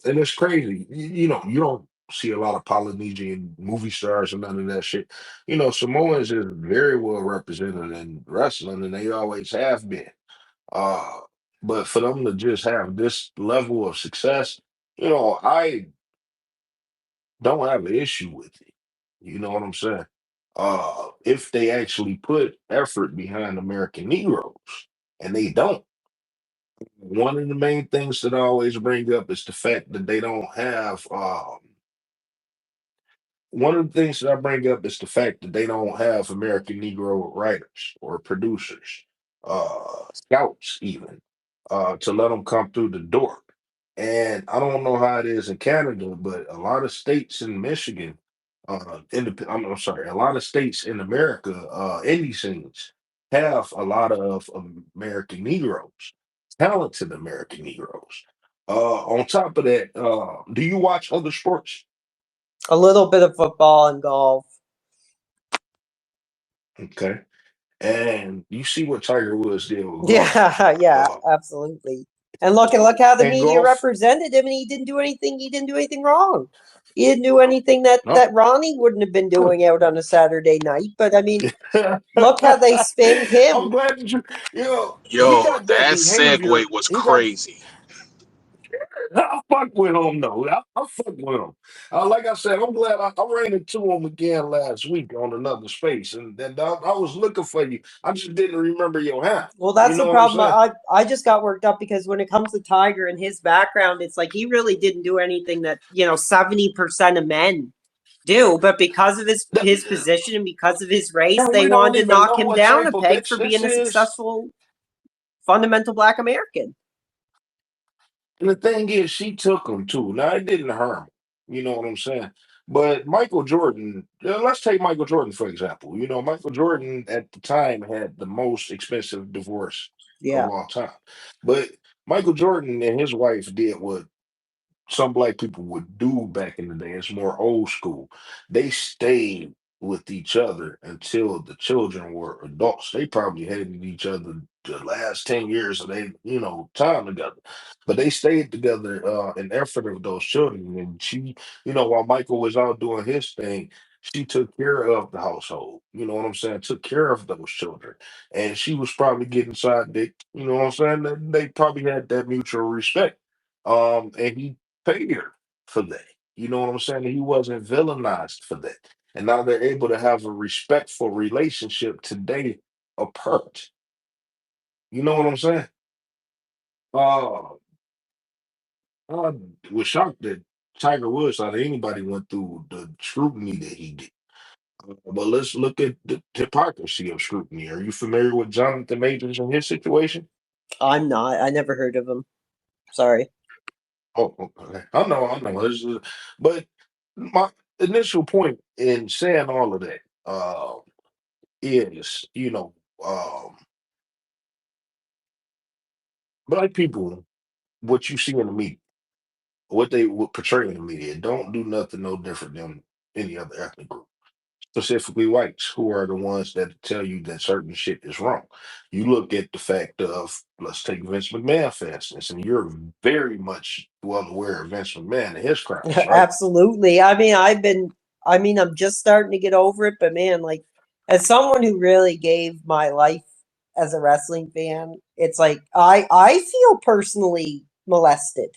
And it's crazy. You don't see a lot of Polynesian movie stars and none of that shit. Samoans is very well represented in wrestling, and they always have been. Uh, but for them to just have this level of success, I don't have an issue with it. You know what I'm saying? If they actually put effort behind American Negroes, and they don't. One of the main things that I always bring up is the fact that they don't have one of the things that I bring up is the fact that they don't have American Negro writers or producers, scouts even, to let them come through the door. And I don't know how it is in Canada, but a lot of states in Michigan, I'm sorry, a lot of states in America, indie scenes have a lot of American Negroes, talented American Negroes. On top of that, do you watch other sports? A little bit of football and golf. Okay. And you see what Tiger Woods did with golf. Yeah, yeah, Uh, absolutely. And look how the and media golf, represented him, and he didn't do anything. He didn't do anything wrong. He didn't do anything that no. Ronnie wouldn't have been Huh. doing out on a Saturday night. But I mean, look how they spin I'm him. glad that he Yo, got that that segue behavior. was He got crazy. I fuck with him though. I fuck with him. Like I said, I'm glad I ran into him again last week on another space, and then I was looking for you. I just didn't remember your hand. Well, You that's the know what I'm problem. saying? I just got worked up because when it comes to Tiger and his background, it's like he really didn't do anything that 70% of men do, but because of That- his position and because of his race, and they we don't wanted to even knock know him what down type a of peg bitch for this being a is. successful fundamental Black American. And the thing is, she took him too. Now it didn't hurt him. You know what I'm saying? But Michael Jordan, let's take Michael Jordan for example. Michael Jordan at the time had the most expensive divorce of Yeah. all time. But Michael Jordan and his wife did what some black people would do back in the day. It's more old school. They stayed with each other until the children were adults. They probably hated each other the last 10 years of their, time together. But they stayed together in effort of those children. And she, while Michael was out doing his thing, she took care of the household. You know what I'm saying? Took care of those children. And she was probably getting side dick. You know what I'm saying? They probably had that mutual respect. And he paid her for that. You know what I'm saying? He wasn't villainized for that. and now they're able to have a respectful relationship today apart. You know what I'm saying? Uh, I was shocked that Tiger Woods out of anybody went through the scrutiny that he did. But let's look at the hypocrisy of scrutiny. Are you familiar with Jonathan Majors and his situation? I'm not. I never heard of him. Sorry. Oh, okay. I know. But my initial point in saying all of that is, black people, what you see in the media, what they would portray in the media, don't do nothing no different than any other ethnic group. Specifically whites, who are the ones that tell you that certain shit is wrong. You look at the fact of, let's take Vince McMahon for instance, and you're very much well aware of Vince McMahon and his crimes, right? Absolutely. I'm just starting to get over it, but man, like, as someone who really gave my life as a wrestling fan, it's like I feel personally molested.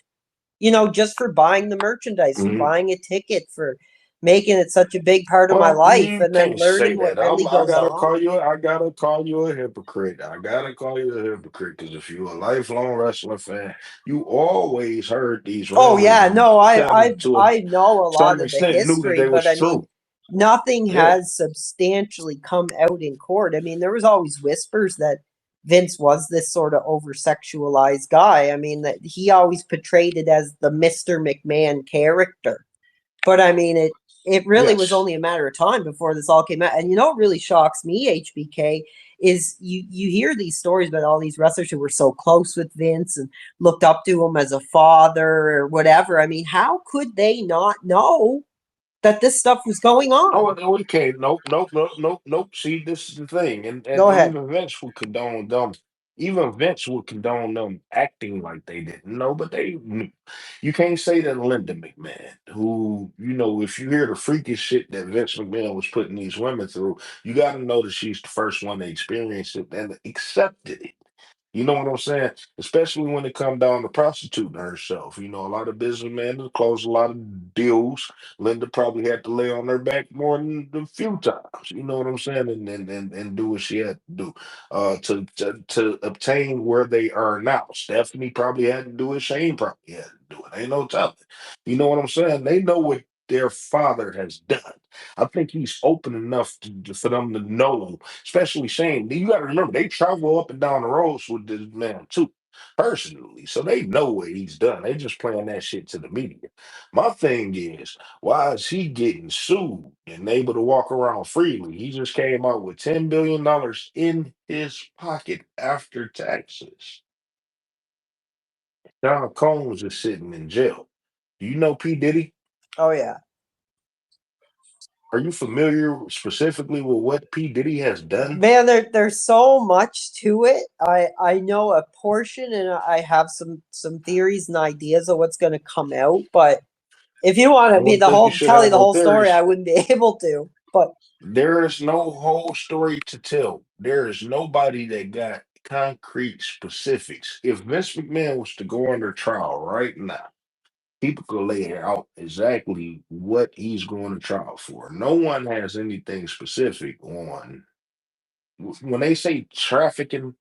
Just for buying the merchandise, for Mhm. buying a ticket, for making it such a big part of my Well, life, you and then can't say learning what that. really I goes gotta on. call you. I gotta call you a hypocrite. I gotta call you a hypocrite because if you're a lifelong wrestling fan, you always heard these Oh rumors yeah, and no, kind of to a I know a lot certain of the extent knew that history, they was but I mean, true. nothing Yeah. has substantially come out in court. I mean, there was always whispers that Vince was this sort of over sexualized guy. I mean, that he always portrayed it as the Mr. McMahon character. But I mean, it really was Yes. only a matter of time before this all came out. And what really shocks me, HBK, is you hear these stories about all these wrestlers who were so close with Vince and looked up to him as a father or whatever. I mean, how could they not know that this stuff was going on? Oh, no, we can't. Nope, nope, nope, nope, nope. See, this is the thing, and Go ahead. even Vince would condone them. Even Vince would condone them acting like they didn't know, but they knew. You can't say that Linda McMahon, who if you hear the freakish shit that Vince McMahon was putting these women through, you got to know that she's the first one to experience it and accepted it. You know what I'm saying? Especially when it come down to prostituting herself. A lot of businessmen have closed a lot of deals. Linda probably had to lay on her back more than a few times. You know what I'm saying? And do what she had to do to obtain where they are now. Stephanie probably had to do it. Shane probably had to do it. Ain't no telling. You know what I'm saying? They know what their father has done. I think he's open enough for them to know, especially Shane. You got to remember, they travel up and down the roads with this man too, personally. So they know what he's done. They just playing that shit to the media. My thing is, why is he getting sued and able to walk around freely? He just came out with $10 billion in his pocket after taxes. Don Combs is sitting in jail. Do you know P. Diddy? Oh yeah. Are you familiar specifically with what P. Diddy has done? Man, there's so much to it. I know a portion, and I have some theories and ideas of what's going to come out. But if you want I to be wouldn't the think you whole should tell you have the no whole story, I theories. wouldn't be able to. But There is no whole story to tell. There is nobody that got concrete specifics. If Vince McMahon was to go under trial right now, people could lay out exactly what he's going to trial for. No one has anything specific on when they say trafficking,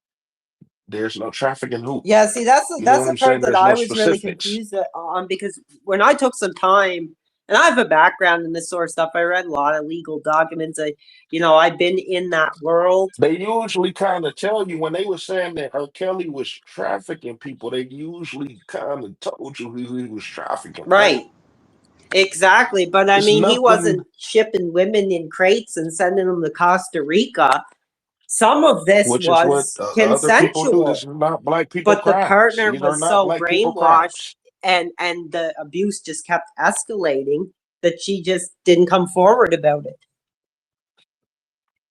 there's no trafficking who. yeah, see, You know that's what the I'm part saying? that There's I no was really specifics. confused on, because when I took some time, and I have a background in this sort of stuff. I read a lot of legal documents. I've been in that world. They usually kind of tell you when they were saying that R. Kelly was trafficking people, they usually kind of told you who he was trafficking, right? Right. Exactly. But I It's mean, he nothing, wasn't shipping women in crates and sending them to Costa Rica. Some of this which is what was other people do. consensual, This is not black people but the crimes. partner These are was not so black people brainwashed, crimes. and the abuse just kept escalating that she just didn't come forward about it.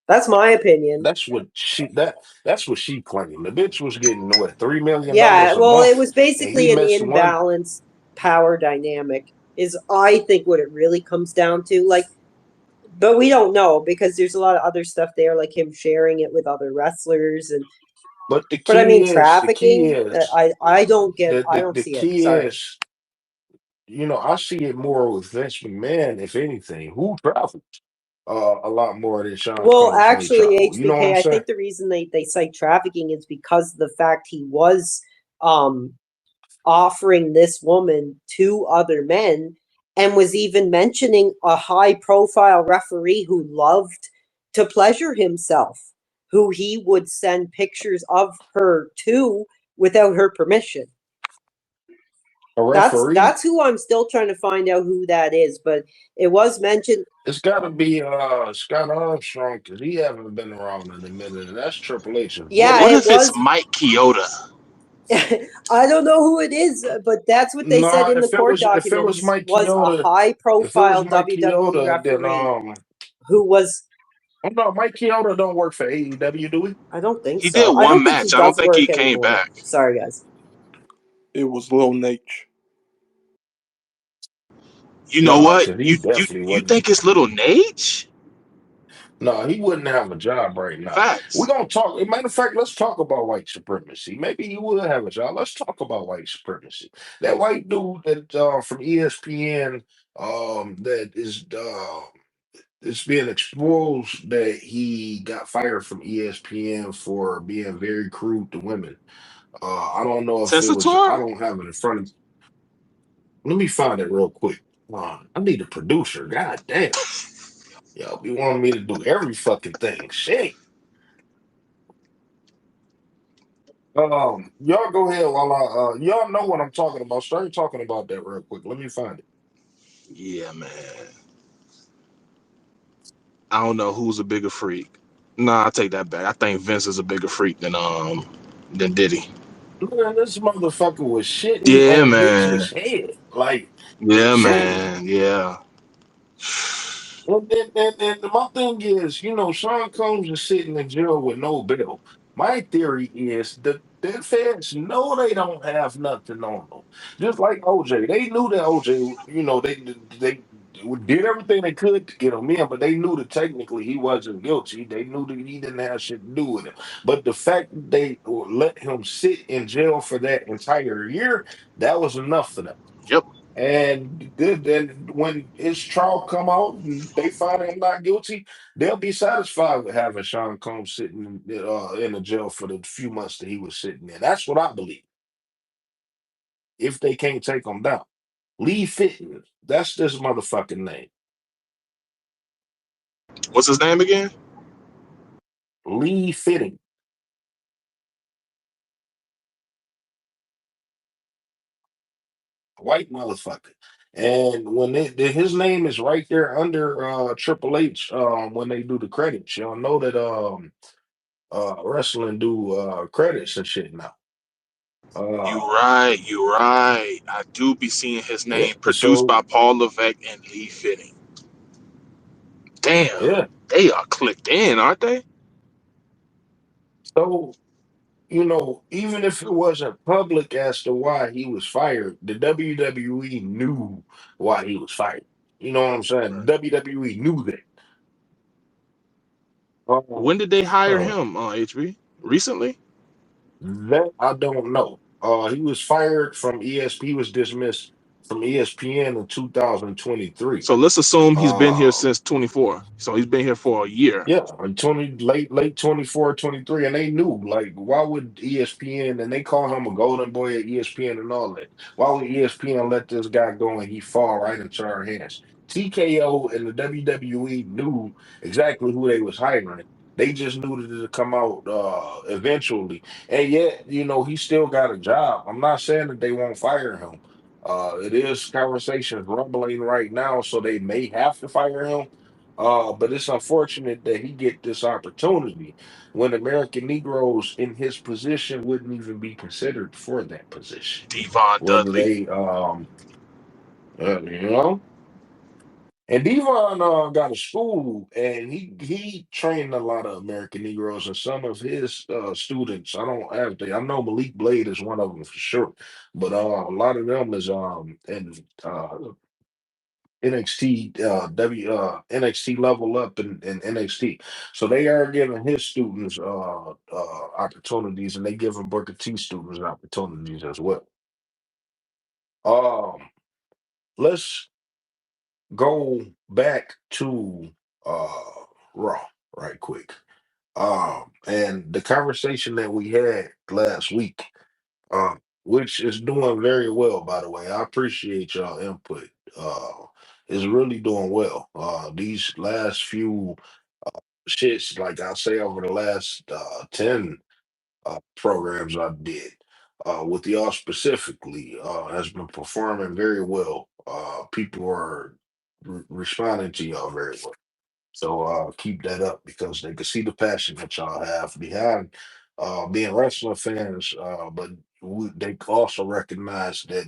That's my opinion. That's what she claimed. The bitch was getting what, $3 million Yeah, a well, it month, was and he basically an missed one. imbalanced power dynamic, is I think what it really comes down to. Like, but we don't know because there's a lot of other stuff there, like him sharing it with other wrestlers, and But but I mean the key trafficking. is I don't get. I don't the see it. key Sorry. is, I see it more with Vince McMahon, if anything. Who travels? a lot more than Sean Well, Combs may actually, travel. You know what I'm HBK, I saying? think the reason they cite trafficking is because of the fact he was um offering this woman to other men and was even mentioning a high profile referee who loved to pleasure himself, who he would send pictures of her to without her permission. A That's referee. that's who I'm still trying to find out who that is, but it was mentioned. It's got to be Scott Armstrong because he haven't been around in a minute, and that's Triple H's Yeah, boy. What it if it's was. Mike Chioda? I don't know who it is, but that's what they said No, in the court if it was documents Mike was a Chioda, high if it was profile Mike WWE Chioda, then referee who was. oh no, Mike Chioda don't work for AEW, do we? I don't think He did so. I one don't think he match. I don't does think he work came anymore. back. Sorry, guys. It was Lil Nate. You know No, what? because he You definitely you wasn't. think it's little Nate? No, he wouldn't have a job right now. We're Facts. gonna talk. As a matter of fact, let's talk about white supremacy. Maybe he would have a job. Let's talk about white supremacy. That white dude that from ESPN that is it's being exposed that he got fired from ESPN for being very crude to women. I don't know if it was. I Testator? don't have it in front of. Let me find it real quick. I need a producer. God damn. Y'all be wanting me to do every fucking thing. Shit. Y'all go ahead while y'all know what I'm talking about. Start talking about that real quick. Let me find it. Yeah, man. I don't know who's a bigger freak. Nah, I take that back. I think Vince is a bigger freak than Diddy. Man, this motherfucker was shitting Yeah, on man. bitches' head. Like, Yeah, shitting. man. Yeah. And my thing is, Sean Combs is sitting in jail with no bail. My theory is the feds know they don't have nothing on them. Just like OJ. They knew that OJ, they did everything they could to get him in, but they knew that technically he wasn't guilty. They knew that he didn't have shit to do with it. But the fact that they let him sit in jail for that entire year, that was enough for them. Yep. And then when his trial come out and they find him not guilty, they'll be satisfied with having Sean Combs sitting in the jail for the few months that he was sitting there. That's what I believe. If they can't take him down, Lee Fitton, that's this motherfucking name. What's his name again? Lee Fitting, white motherfucker. And when his name is right there under Triple H when they do the credits, y'all know that wrestling do credits and shit now. You Uh, right. You right. I do be seeing his yeah. name produced So by Paul Levesque and Lee Fitting. Damn. yeah. They are clicked in, aren't they? So even if it wasn't public as to why he was fired, the WWE knew why he was fired. You know what I'm saying? Right. WWE knew that. Um, When did they hire uh, him on HB? Recently? that I don't know. He was fired from ESP. He was dismissed from ESPN in 2023. So let's assume he's been here Uh, since 24. So he's been here for a year. Yeah, and 20 late 24, 23, and they knew like why would ESPN and they call him a golden boy at ESPN and all that. Why would ESPN let this guy go and he fall right into our hands? TKO and the WWE knew exactly who they was hiring. They just knew that it'd come out eventually. And yet, he still got a job. I'm not saying that they won't fire him. It is conversations rumbling right now, so they may have to fire him, but it's unfortunate that he get this opportunity when American Negroes in his position wouldn't even be considered for that position. Devon Whether Dudley. they, you know, and Devon got a school and he trained a lot of American Negroes and some of his students. I don't have to. I know Malik Blade is one of them for sure, but a lot of them is and NXT NXT level up in NXT. So they are giving his students opportunities and they giving Booker T students opportunities as well. Um let's go back to Raw right quick. And the conversation that we had last week, which is doing very well, by the way. I appreciate y'all input. Is really doing well. These last few shits, like I say, over the last 10 programs I did, with y'all specifically, has been performing very well. People are responding to y'all very well. So keep that up because they can see the passion that y'all have behind being wrestling fans, but they also recognize that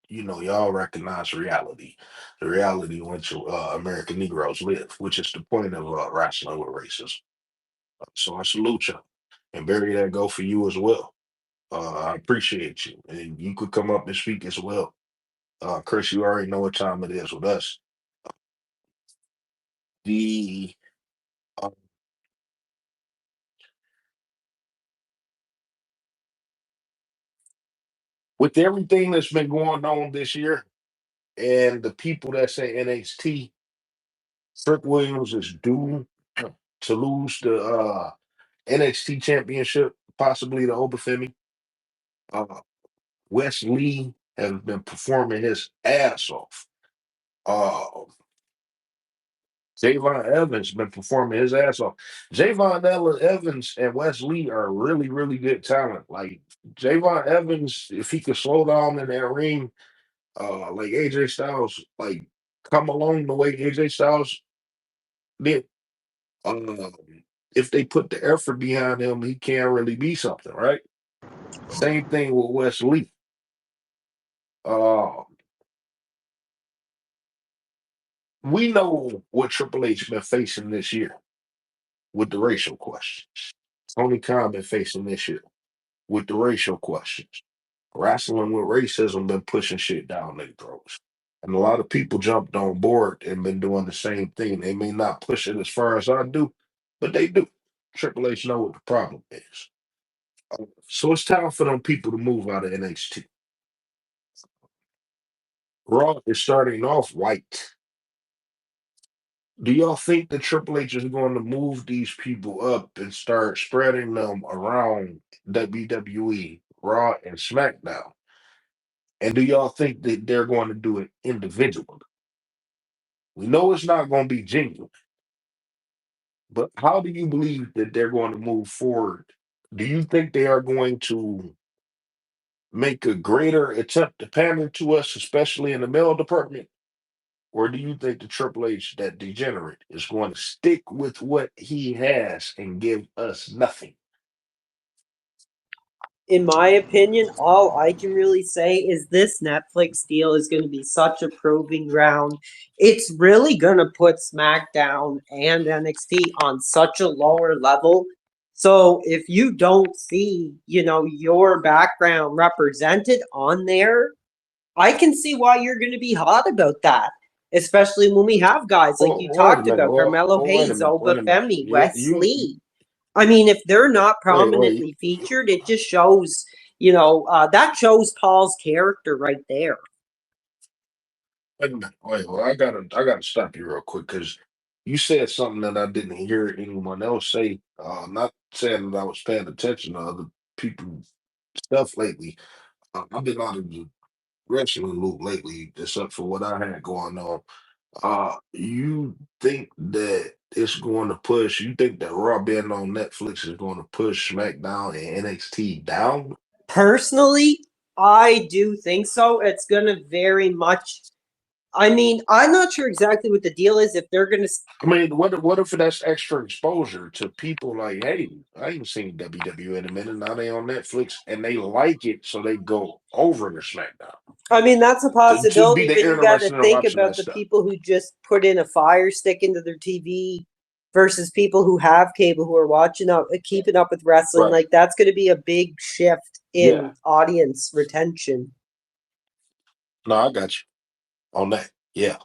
y'all recognize reality, the reality in which American Negroes live, which is the point of wrestling with racism. So I salute you, and Barry, that go for you as well. I appreciate you, and you could come up and speak as well. Chris, you already know what time it is with us. The uh, with everything that's been going on this year, and the people that say NXT, Trick Williams is due to lose the NXT championship, possibly to Obafemi. Uh, Wes Lee has been performing his ass off. Uh, Javon Evans been performing his ass off. Evans and Wes Lee are really, really good talent. Like Javon Evans, if he could slow down in that ring, like AJ Styles, like come along the way AJ Styles did. Um, if they put the effort behind him, he can't really be something, right? Same thing with Wes Lee. Uh, we know what Triple H been facing this year with the racial questions. Tony Khan been facing this year with the racial questions. Wrestling with racism been pushing shit down their throats. And a lot of people jumped on board and been doing the same thing. They may not push it as far as I do, but they do. Triple H know what the problem is. So it's time for them people to move out of NXT. Raw is starting off white. Do y'all think that Triple H is going to move these people up and start spreading them around WWE, Raw, and SmackDown? And do y'all think that they're going to do it individually? We know it's not going to be genuine, but how do you believe that they're going to move forward? Do you think they are going to make a greater attempt to pander to us, especially in the male department? Or do you think the Triple H, that degenerate, is going to stick with what he has and give us nothing? In my opinion, all I can really say is this Netflix deal is going to be such a proving ground. It's really going to put SmackDown and NXT on such a lower level. So if you don't see, your background represented on there, I can see why you're going to be hot about that. Especially when we have guys like Well, you wait a talked minute. about, Carmelo Wait a Hayes, minute. Wait a minute. Obafemi, Wes You Lee. I mean, if they're not wait. prominently featured, it just shows, that shows Paul's character right there. Wait a minute. Wait. Well, I gotta stop you real quick because you said something that I didn't hear anyone else say. Not saying that I was paying attention to other people's stuff lately. I've been out of the wrestling loop lately, except for what I had going on. You think that it's going to push? You think that Raw being on Netflix is going to push SmackDown and NXT down? Personally, I do think so. It's going to very much. I mean, I'm not sure exactly what the deal is if they're going to. I mean, what if that's extra exposure to people like, hey, I ain't seen WWE in a minute. Now they on Netflix and they like it, so they go over to SmackDown I mean, that's a to be possibility, the but you got to interested in think watching about that the stuff. people who just put in a fire stick into their TV versus people who have cable who are watching up, keeping up with wrestling. Right. Like, that's going to be a big shift Yeah. in audience retention. No, I got you on that. Yeah.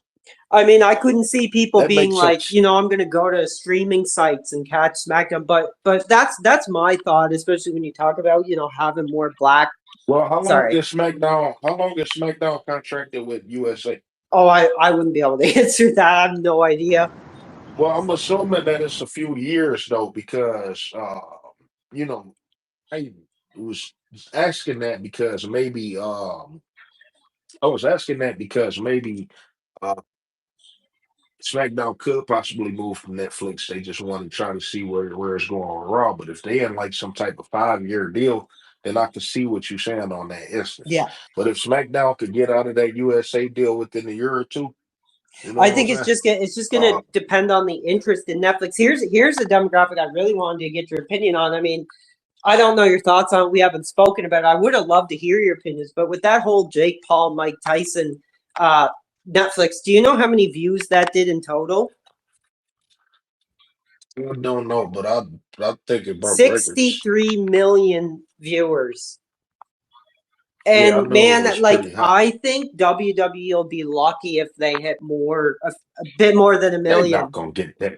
I mean, I couldn't see people That being makes like, sense. I'm going to go to streaming sites and catch SmackDown, but that's my thought, especially when you talk about having more black. Well, how long Sorry, is SmackDown? How long is SmackDown contracted with USA? oh, I wouldn't be able to answer that. I have no idea. Well, I'm assuming that it's a few years though, because you know, I was asking that because maybe I was asking that because maybe uh SmackDown could possibly move from Netflix. They just want to try to see where it's going on Raw. But if they had like some type of 5 year deal, then I could see what you're saying on that instance. Yeah. But if SmackDown could get out of that USA deal within a year or two, you know I what I'm think saying? it's just gonna depend on the interest in Netflix. Here's a demographic I really wanted to get your opinion on. I mean, I don't know your thoughts on it. We haven't spoken about it. I would have loved to hear your opinions, but with that whole Jake Paul, Mike Tyson Netflix, do you know how many views that did in total? I don't know, but I think it broke records. 63 million viewers. Yeah, I And know it man, was like pretty high. I think WWE will be lucky if they hit a bit more than a They're not million. gonna get that.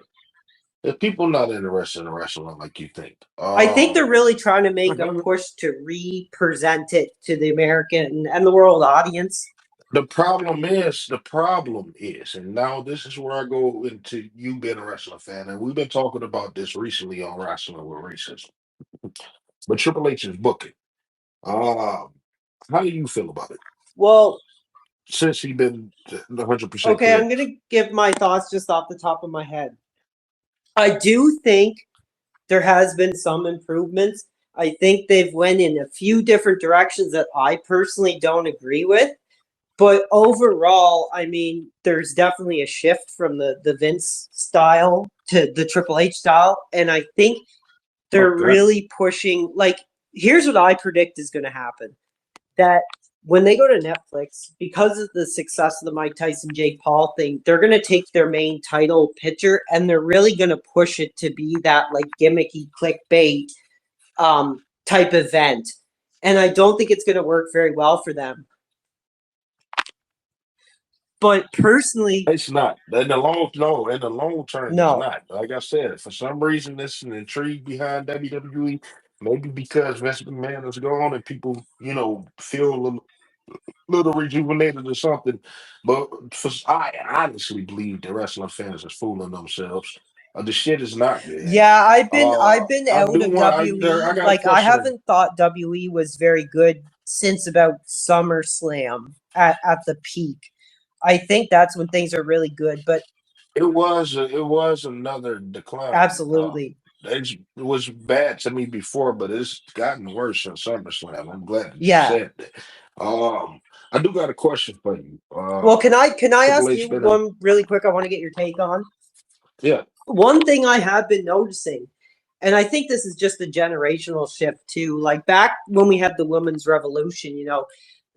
If people not interested in wrestling like you think, I think they're really trying to make a push to re-present it to the American and the world audience. the problem is, and now this is where I go into you being a wrestling fan, and we've been talking about this recently on Wrestling with Racism. But Triple H is booking. Um, how do you feel about it? Well, Since he been 100% okay, I'm clear. going to give my thoughts just off the top of my head. I do think there has been some improvements. I think they've went in a few different directions that I personally don't agree with. But overall, I mean, there's definitely a shift from the Vince style to the Triple H style. And I think they're Okay. really pushing, like, here's what I predict is going to happen. That when they go to Netflix, because of the success of the Mike Tyson Jake Paul thing, they're going to take their main title picture and they're really going to push it to be that like gimmicky clickbait type event. And I don't think it's going to work very well for them. But personally, It's not. In the long term, it's no. not. Like I said, for some reason, there's an intrigue behind WWE. Maybe because Vince McMahon is gone and people, feel a little rejuvenated or something. But I honestly believe the wrestling fans is fooling themselves. The shit is not good. Yeah, I've been I out do of want. I WE. got a Like I question. haven't thought WE was very good since about SummerSlam at the peak. I think that's when things are really good, but It was another decline. absolutely. It was bad to me before, but it's gotten worse since SummerSlam. I'm glad that you Yeah. said that. I do got a question for you. Well, can I Triple ask H you been in, one really quick? I want to get your take on. yeah. One thing I have been noticing, and I think this is just a generational shift too. Like back when we had the women's revolution,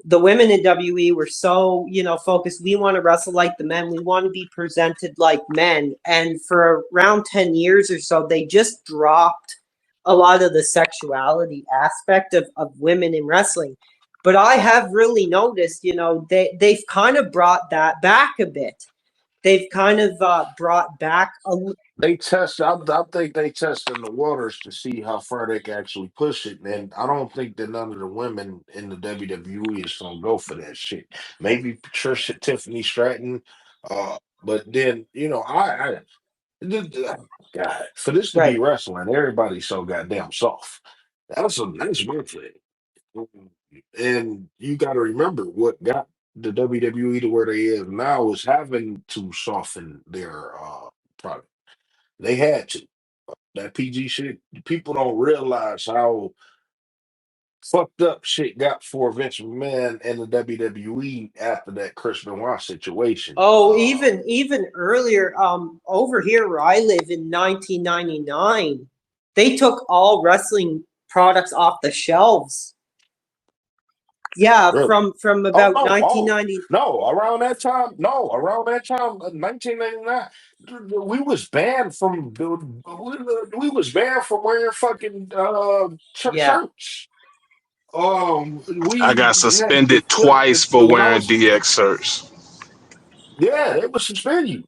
the women in WE were so, focused. We want to wrestle like the men. We want to be presented like men. And for around 10 years or so, they just dropped a lot of the sexuality aspect of women in wrestling. But I have really noticed, they've kind of brought that back a bit. They've kind of brought back They test. I think they testing the waters to see how far they can actually push it, and I don't think that none of the women in the WWE is gonna go for that shit. Maybe Patricia, Tiffany Stratton, but then God, for this to be right. wrestling, everybody's so goddamn soft. That's my thing. And you got to remember what got the WWE to where they is now is having to soften their product. They had to. That PG shit, people don't realize how fucked up shit got for Vince McMahon and the WWE after that Chris Benoit situation. Oh, even earlier, over here where I live in 1999, they took all wrestling products off the shelves. Yeah, Really? from Oh about no! Oh 1990. no! Around that time, no. Around that time, 1999, we was banned from we was banned from wearing fucking Yeah, shirts. I We got had suspended twice for when I wearing was DX shirts. yeah, they would suspend you.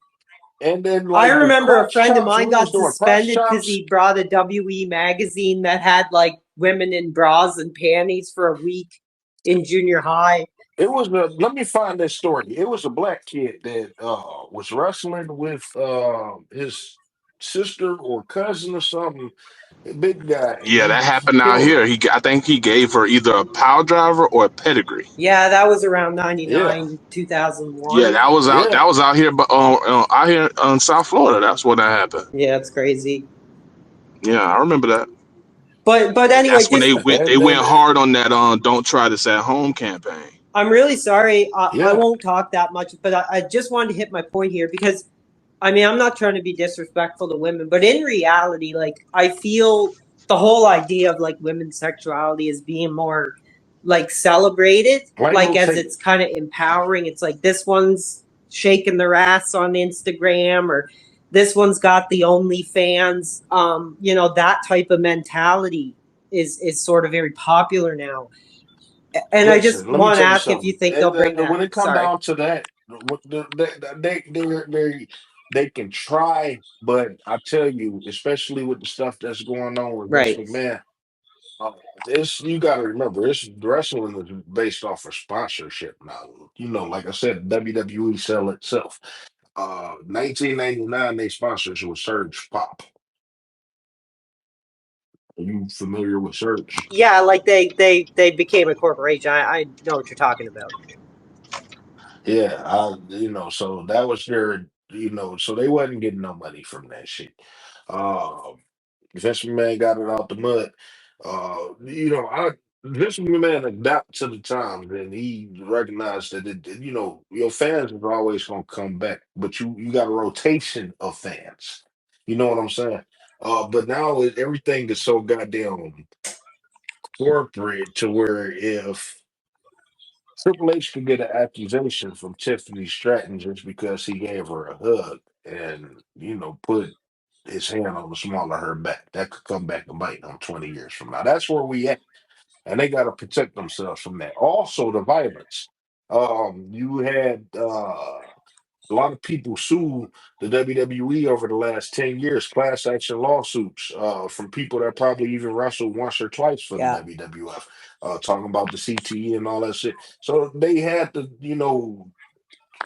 And then I like the remember a crotch friend of chops, mine we was got doing crotch suspended because chops. he brought a WE magazine that had like women in bras and panties for a week in junior high. It was a. Let me find that story. It was a black kid that was wrestling with his sister or cousin or something. A big guy, and Yeah, that he happened out killed him. here. I think he gave her either a power driver or a pedigree. Yeah, that was around Yeah, 99, Yeah, 2001. that was out. yeah. That was out here, but out here in South Florida. That's when that happened. Yeah, it's crazy. Yeah, I remember that. But And anyway, that's when just they went hard on that "Don't try this at home" campaign. I'm really sorry. I yeah. won't talk that much, but I just wanted to hit my point here because I mean, I'm not trying to be disrespectful to women, but in reality, like I feel the whole idea of like women's sexuality is being more like celebrated, Like like Luke as Taylor. it's kind of empowering. It's like this one's shaking their ass on Instagram or this one's got the OnlyFans. That type of mentality is sort of very popular now. And I just Listen, let me want to tell you ask if you something. think they'll bring When that. it come Sorry. down to that, they can try, but I tell you, especially with the stuff that's going on with Vince Right. McMahon, uh, this you got to remember. This wrestling is based off of sponsorship now. Like I said, WWE sell itself. 1999, they sponsors was Surge Pop. Are you familiar with Surge? Yeah, like they became a corporation. I know what you're talking about. Yeah, so that was so they wasn't getting no money from that shit. Uh, Vince McMahon got it out the mud. Vince McMahon adapted to the times and he recognized that your fans are always gonna come back, but you got a rotation of fans. You know what I'm saying? But now everything is so goddamn corporate to where if Triple H could get an accusation from Tiffany Stratton just because he gave her a hug and, put his hand on the small of her back. That could come back and bite him 20 years from now. That's where we at. And they got to protect themselves from that. Also, the violence. You had a lot of people sue the WWE over the last 10 years, class action lawsuits from people that probably even wrestled once or twice for the Yeah. WWF, talking about the CTE and all that shit. So they had to,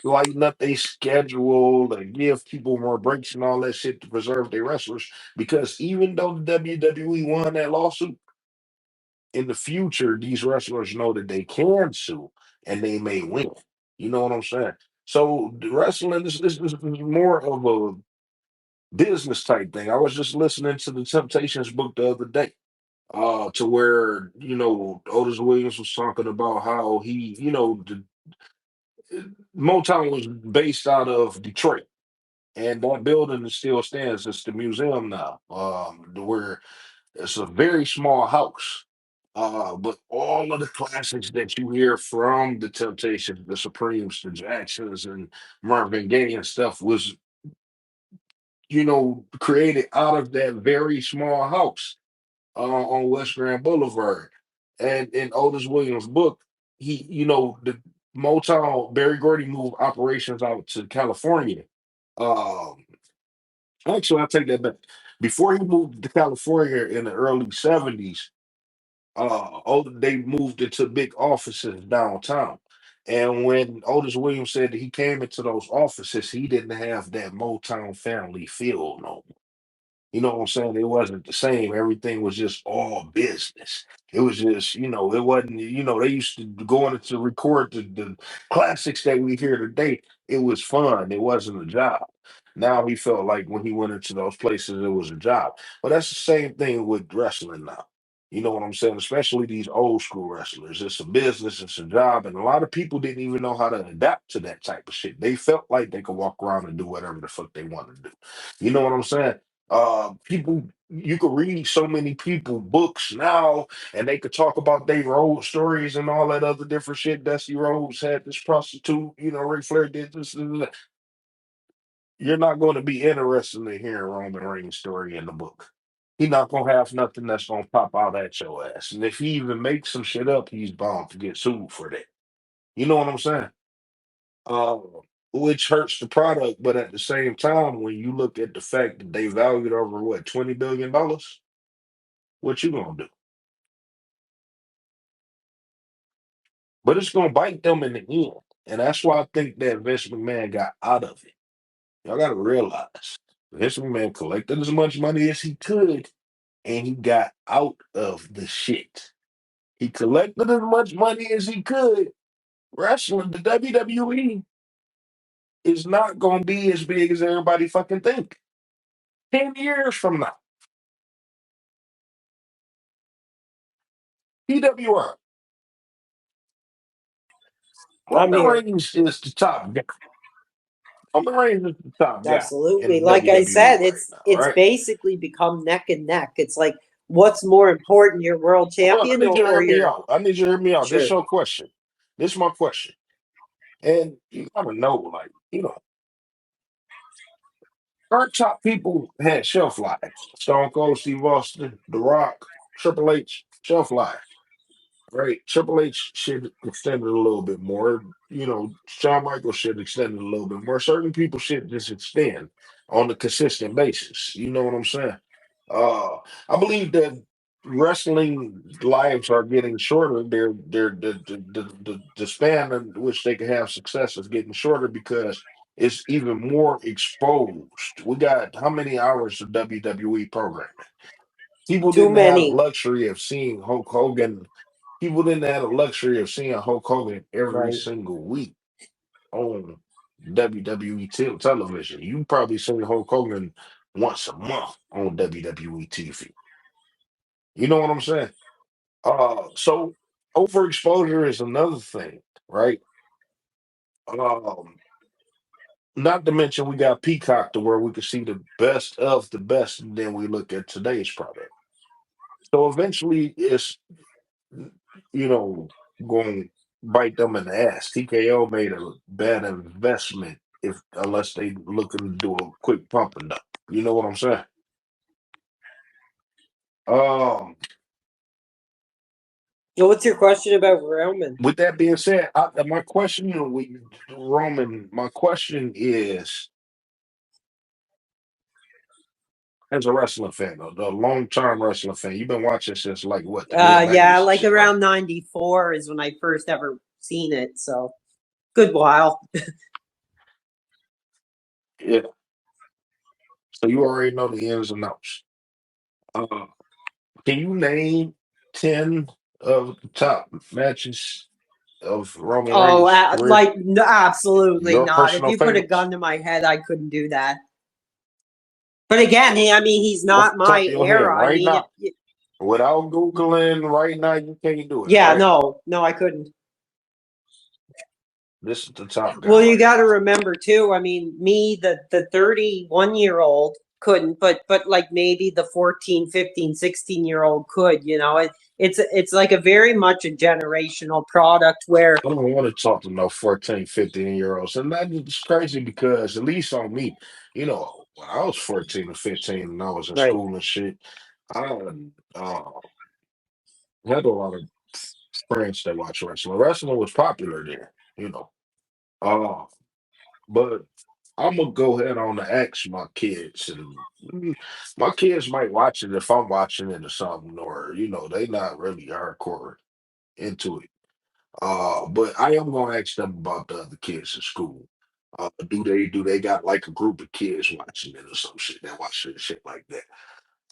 lighten up their schedule and give people more breaks and all that shit to preserve their wrestlers. Because even though the WWE won that lawsuit, in the future, these wrestlers know that they can sue and they may win. You know what I'm saying? So the wrestling is more of a business type thing. I was just listening to the Temptations book the other day, to where Otis Williams was talking about how the Motown was based out of Detroit, and that building still stands. It's the museum now, where it's a very small house. But all of the classics that you hear from the Temptations, the Supremes, the Jacksons, and Marvin Gaye and stuff was, created out of that very small house on West Grand Boulevard. And in Otis Williams' book, the Motown, Barry Gordy moved operations out to California. Um, Actually, I'll take that back. Before he moved to California in the early 70s, they moved into big offices downtown. And when Otis Williams said that he came into those offices, he didn't have that Motown family feel no more. You know what I'm saying? It wasn't the same. Everything was just all business. It was just, it wasn't, they used to go in to record the classics that we hear today. It was fun. It wasn't a job. Now he felt like when he went into those places, it was a job. But that's the same thing with wrestling now. You know what I'm saying? Especially these old school wrestlers. It's a business, it's a job. And a lot of people didn't even know how to adapt to that type of shit. They felt like they could walk around and do whatever the fuck they wanted to do. You know what I'm saying? People, you could read so many people books now and they could talk about their road stories and all that other different shit. Dusty Rhodes had this prostitute, Ric Flair did this and that. You're not going to be interested in hearing Roman Reigns' story in the book. He's not gonna have nothing that's gonna pop out at your ass. And if he even makes some shit up, he's bound to get sued for that. You know what I'm saying? uh, which hurts the product. But at the same time, when you look at the fact that they valued over what, $20 billion, what you gonna do? but it's gonna bite them in the end. And that's why I think that Vince McMahon got out of it. Y'all gotta realize Vince McMahon collected as much money as he could, and he got out of the shit. He collected as much money as he could. Wrestling, the WWE is not gonna be as big as everybody fucking think. 10 years from now, PWR. I'm Roman here. Reigns is the top guy. Roman Reigns is the top guy Absolutely. in Like I WWE said, right now, it's right? basically become neck and neck. It's like, what's more important, your world Hold on, I champion need you to or hear me your out. I need you to hear me out. This is sure. your question. This is my question. And you gotta know, like, our top people had shelf lives. Stone Cold, Steve Austin, The Rock, Triple H, shelf life. Right? Triple H should extend it a little bit more. Shawn Michaels should extend it a little bit more. Certain people should just extend on a consistent basis. You know what I'm saying? Uh, I believe that wrestling lives are getting shorter. They're the span in which they can have success is getting shorter because it's even more exposed. We got how many hours of WWE programming? People Too didn't have the many. luxury of seeing Hulk Hogan. People didn't have the luxury of seeing Hulk Hogan every Right. single week on WWE television. You probably seen Hulk Hogan once a month on WWE TV. You know what I'm saying? So overexposure is another thing, right? Um, Not to mention we got Peacock to where we can see the best of the best, and then we look at today's product. So eventually, it's you know, going to bite them in the ass. TKO made a bad investment if unless they looking to do a quick pump and dump. You know what I'm saying? Um, So what's your question about Roman? with that being said, my question with Roman, my question is, as a wrestling fan, a long term wrestling fan, you've been watching since like what the mid Yeah, '90s and like shit, right? around 94 is when I first ever seen it. So good while. Yeah. So you already know the ins and outs. Uh, can you name 10 of the top matches of Roman Oh, Reigns' career? like no, absolutely Your not. If personal you put a favorites? gun to my head, I couldn't do that. But again, I mean, he's Off not the top of my your head, era. I right mean, now. Without Googling right now, you can't do it, yeah, right? no, I couldn't. This is the top guy Well, you right got here. to remember too. I mean, me, the 31-year-old couldn't, but like maybe the 14, 15, 16-year-old could. It's like a very much a generational product where I don't want to talk to no 14, 15-year-olds. And that's crazy because, at least on me, when I was 14 or 15 and I was in right. school and shit, I had a lot of friends that watch wrestling. Wrestling was popular there, you know. Uh, but I'm gonna go ahead on to ask my kids, and my kids might watch it if I'm watching it or something, or they not really hardcore into it. But I am gonna ask them about the other kids in school. Do they got like a group of kids watching it or some shit that watch it, shit like that?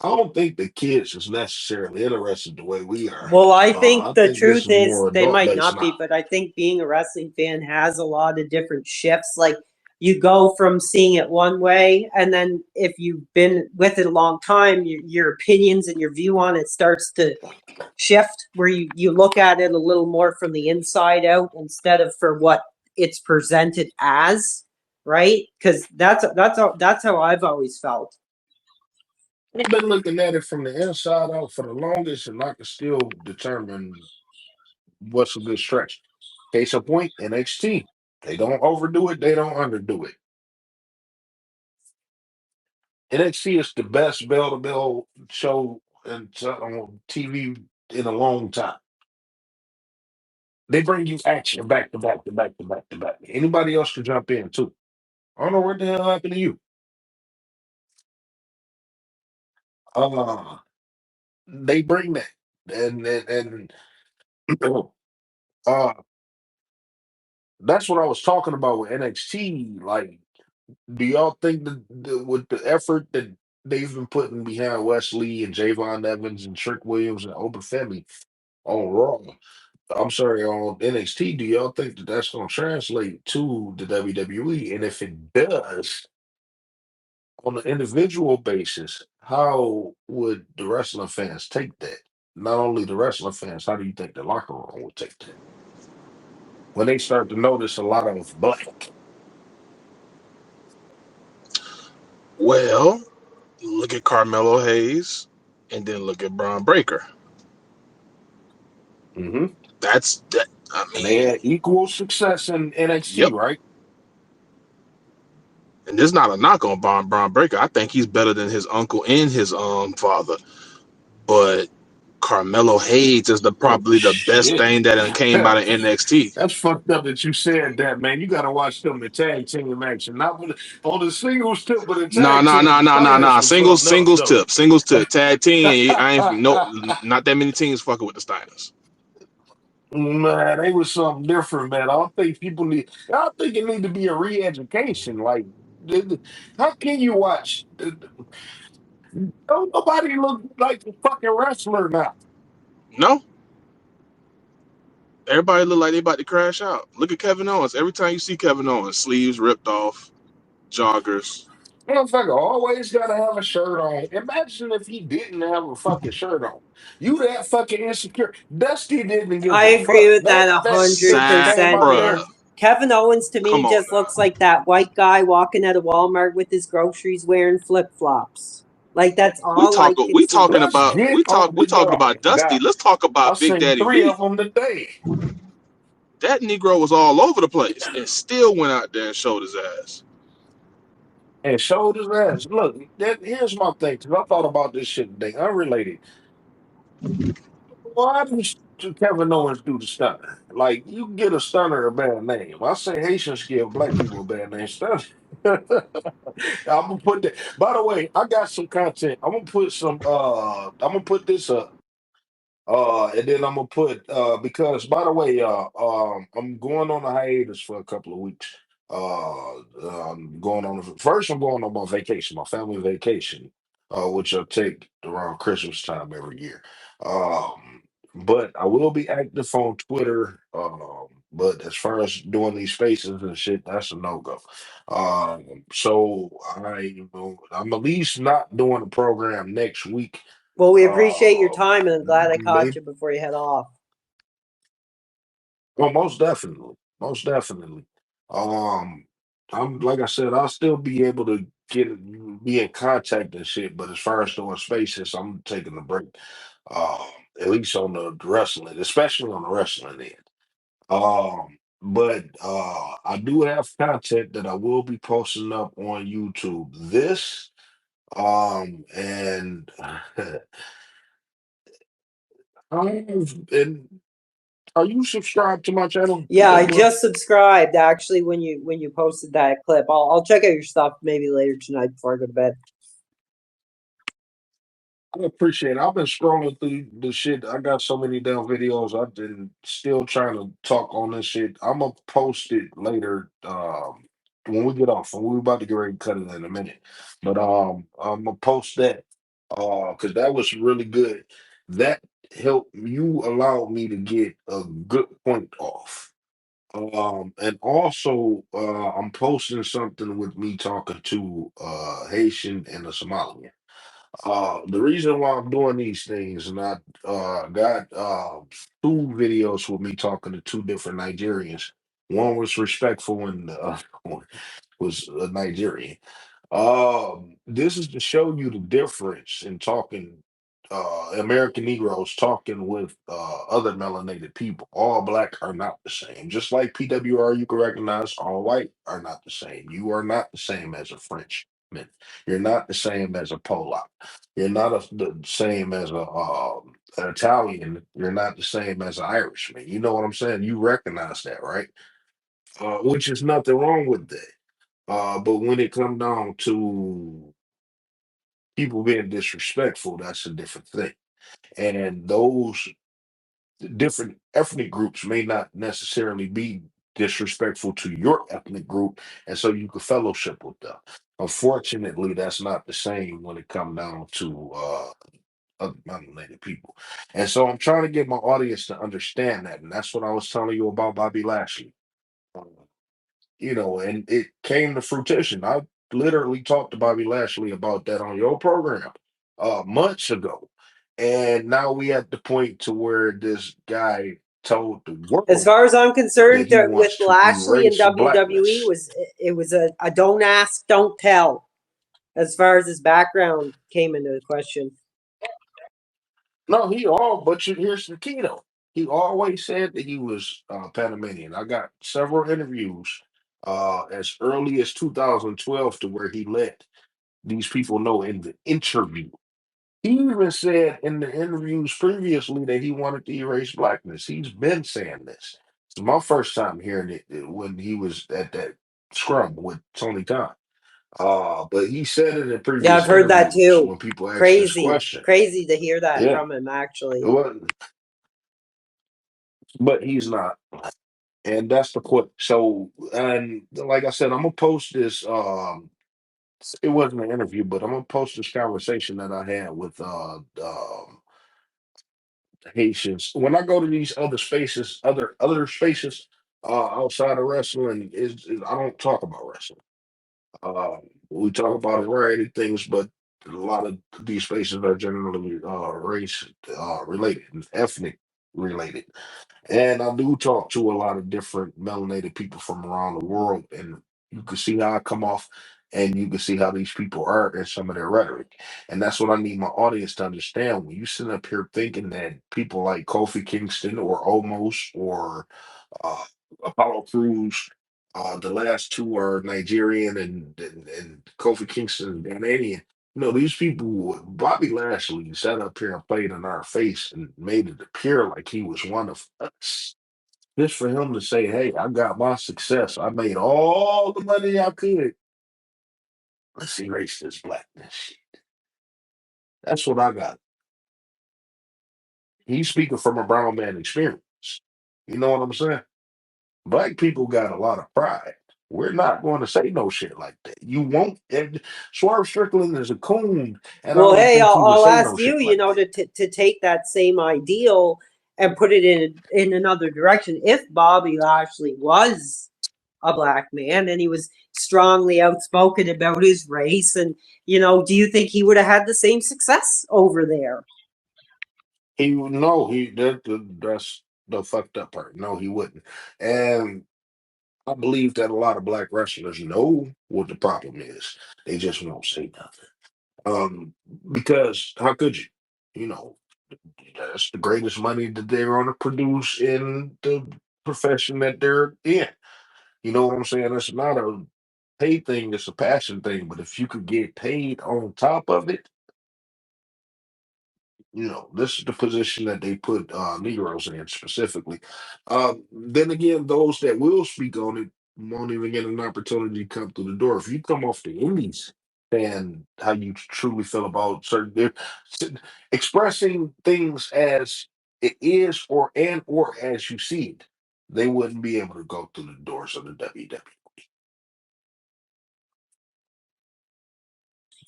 I don't think the kids is necessarily interested the way we are. Well, I think I the think this truth is is more they adult might based not be, now. but I think being a wrestling fan has a lot of different shifts. Like you go from seeing it one way, and then if you've been with it a long time, your opinions and your view on it starts to shift, where you look at it a little more from the inside out instead of for what it's presented as, right? Because that's how I've always felt. I've been looking at it from the inside out for the longest, and I can still determine what's a good stretch. Case in point, NXT. They don't overdo it, they don't underdo it. NXT is the best bell to bell show on TV in a long time. They bring you action back to back to back to back to back. Anybody else can jump in too. I don't know what the hell happened to you. Uh, they bring that, and That's what I was talking about with NXT. Like, do y'all think that with the effort that they've been putting behind Wesley and Javon Evans and Trick Williams and Obafemi on Raw, I'm sorry, on NXT, do y'all think that that's going to translate to the WWE? And if it does, on an individual basis, how would the wrestling fans take that? Not only the wrestling fans, how do you think the locker room would take that when they start to notice a lot of black? Well, look at Carmelo Hayes, and then look at Braun Breaker. Hmm. That's that. I And they mean, had equal success in NXT, yep. right? And there's not a knock on Braun Breaker. I think he's better than his uncle and his father. But Carmelo Hayes is the Oh probably the best shit. thing that came out of NXT. That's fucked up that you said that, man. You gotta watch them in tag team action. Not with, on the singles tip, but in Nah, tag nah, team, nah, the nah, nah, Steiners nah. was something else, though. Singles tip, tag team. I ain't no, not that many teams fucking with the Steiners. Man, they was something different, man. I don't think people need. I don't think it need to be a re-education. Like, how can you watch? Don't nobody look like a fucking wrestler now. No, everybody look like they about to crash out. Look at Kevin Owens. Every time you see Kevin Owens, sleeves ripped off, joggers. Motherfucker always gotta have a shirt on. Imagine if he didn't have a fucking shirt on. You that fucking insecure. Dusty didn't give I a agree fuck. with that That bitch came 100%, out Bruh, there. man. Kevin Owens to me come on just now. looks like that white guy walking out of Walmart with his groceries wearing flip flops. Like that's all I can see. Let's get on We the talking dog. about Dusty. God, Let's talk I about Big seen Daddy three of V. them today That Negro was all over the place and still went out there and showed his ass. and showed his ass. Look, here's my thing. 'Cause I thought about this shit today. Unrelated. Why does Kevin Owens do the stunner? Like, you get a stunner a bad name. I say Haitians give black people a bad name. Stunner. I'm gonna put that. By the way, I got some content. I'm gonna put some. I'm gonna put this up. And then I'm gonna put because by the way, I'm going on a hiatus for a couple of weeks. I'm going on first. I'm going on my vacation, my family vacation, which I'll take around Christmas time every year. But I will be active on Twitter. But as far as doing these spaces and shit, that's a no go. So I'm at least not doing the program next week. Well, we appreciate your Uh, time, and I'm glad I caught maybe. you before you head off. Well, most definitely, most definitely. Um, I'm like I said, I'll still be able to be in contact and shit. But as far as doing spaces, I'm taking a break. Um, at least on the wrestling, especially on the wrestling end. But I do have content that I will be posting up on YouTube. This and and are you subscribed to my channel, Yeah, I baby boy? just subscribed actually when you posted that clip. I'll check out your stuff maybe later tonight before I go to bed. I appreciate it. I've been scrolling through the shit. I got so many damn videos. I've been still trying to talk on this shit. I'm gonna post it later. When we get off, and we're about to get ready to cut it in a minute. But I'm gonna post that because that was really good. That helped you allow me to get a good point off. And also I'm posting something with me talking to Haitian and a Somalian. The reason why I'm doing these things, and I got two videos with me talking to two different Nigerians. One was respectful, and the other one was a Nigerian. This is to show you the difference in talking American Negroes talking with other melanated people. All black are not the same. Just like PWR, you can recognize all white are not the same. You are not the same as a Frenchman. You're not the same as a Polak. You're not the same as an Italian. You're not the same as an Irishman. You know what I'm saying? You recognize that, right? Which is nothing wrong with that. But when it comes down to people being disrespectful, that's a different thing. And those different ethnic groups may not necessarily be disrespectful to your ethnic group, and so you could fellowship with them. Unfortunately, that's not the same when it comes down to other melanated people. And so I'm trying to get my audience to understand that. And that's what I was telling you about Bobby Lashley. Uh, and it came to fruition. I literally talked to Bobby Lashley about that on your program months ago. And now we at the point to where this guy told the As world far as I'm that concerned, he with wants to Lashley and erase WWE blackness. was it was a don't ask, don't tell. As far as his background came into the question. No, but here's the key though. He always said that he was Panamanian. I got several interviews as early as 2012 to where he let these people know in the interview. He even said in the interviews previously that he wanted to erase blackness. He's been saying this. It's my first time hearing it when he was at that scrum with Tony Khan. But he said it in Yeah, I've previous heard that interviews too. when people asked this Crazy. question. Crazy to hear that Yeah, from him, it actually. wasn't, but he's not. And that's the point. So, and like I said, I'm gonna post this. It wasn't an interview, but I'm gonna post this conversation that I had with Haitians. When I go to these other spaces outside of wrestling, I don't talk about wrestling. We talk about a variety of things, but a lot of these spaces are generally race related and ethnic related. And I do talk to a lot of different melanated people from around the world, and you can see how I come off, and you can see how these people are and some of their rhetoric. And that's what I need my audience to understand. When you sit up here thinking that people like Kofi Kingston or Omos or uh, Apollo Crews, the last two are Nigerian and Kofi Kingston and Ghanaian. These people, Bobby Lashley sat up here and played in our face and made it appear like he was one of us. Just for him to say, hey, I got my success. I made all the money I could. Let's erase this blackness shit. That's what I got. He's speaking from a brown man experience. You know what I'm saying? Black people got a lot of pride. We're not going to say no shit like that. You won't. And Swerve Strickland is a coon, and I Well, don't hey, think he would I'll say ask no you, shit like that. to take that same ideal and put it in another direction. If Bobby Lashley was a black man and he was strongly outspoken about his race, and do you think he would have had the same success over there? He no, that's the fucked up part. No, he wouldn't. And I believe that a lot of black wrestlers know what the problem is. They just won't say nothing. Um, because how could you? You know, that's the greatest money that they're going to produce in the profession that they're in. You know what I'm saying? It's not a pay thing; it's a passion thing. But if you could get paid on top of it, this is the position that they put Negroes in specifically. Then again, those that will speak on it won't even get an opportunity to come through the door. If you come off the Indies and how you truly feel about expressing things as it is or as you see it, they wouldn't be able to go through the doors of the WWE.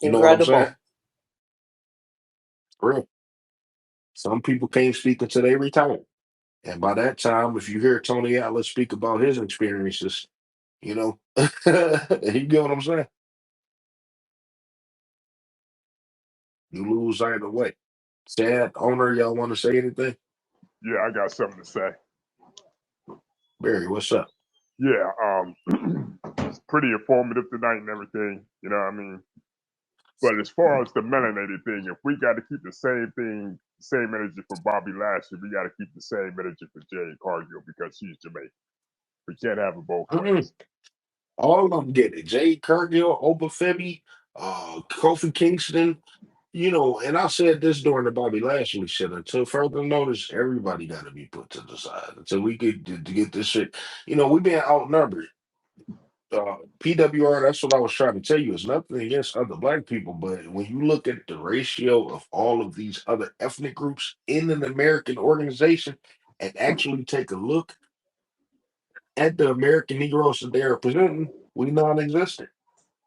You know what I'm saying? Incredible. For real. Some people can't speak until they retire. And by that time, if you hear Tony Atlas speak about his experiences, you know, you get what I'm saying? You lose either way. Chad, owner, y'all want to say anything? Yeah, I got something to say. Barry, what's up? Yeah, it's pretty informative tonight and everything. You know what I mean? But as far as the melanated thing, if we got to keep the same thing, same energy for Bobby Lashley, we got to keep the same energy for Jade Cargill because she's Jamaican. We can't have it both Mm-mm. ways. All of them get it. Jade Cargill, Obafemi, Kofi Kingston, and I said this during the Bobby Lashley shit. Until further notice, everybody got to be put to the side until we get to get this shit. We've been outnumbered. PWR, that's what I was trying to tell you. It's nothing against other black people, but when you look at the ratio of all of these other ethnic groups in an American organization and actually take a look, and the American Negroes that they're representing, we non-existent.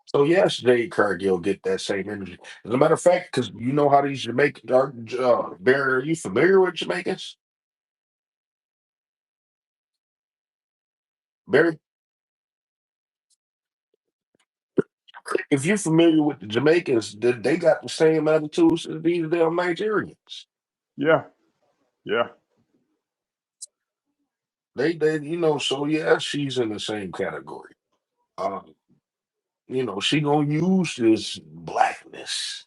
So yes, Jade Cargill get that same energy. As a matter of fact, because you know how these Jamaicans are, Barry, are you familiar with Jamaicans? Barry, if you're familiar with the Jamaicans, they got the same attitudes as these damn Nigerians. Yeah, yeah, They, so yeah, she's in the same category. Um, she gonna use this blackness.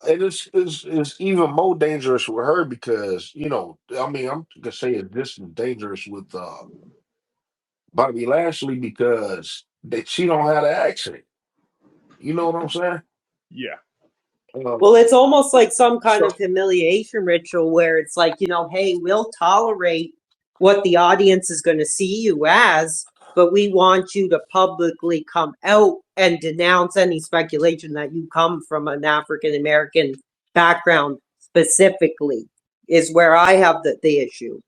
And it's even more dangerous with her because, I mean, I'm gonna say it's just as dangerous with Bobby Lashley because she don't have the accent. You know what I'm saying? yeah. Well, Um, it's almost like some kind so of humiliation ritual where it's like, hey, we'll tolerate what the audience is going to see you as, but we want you to publicly come out and denounce any speculation that you come from an African American background specifically, is where I have the issue.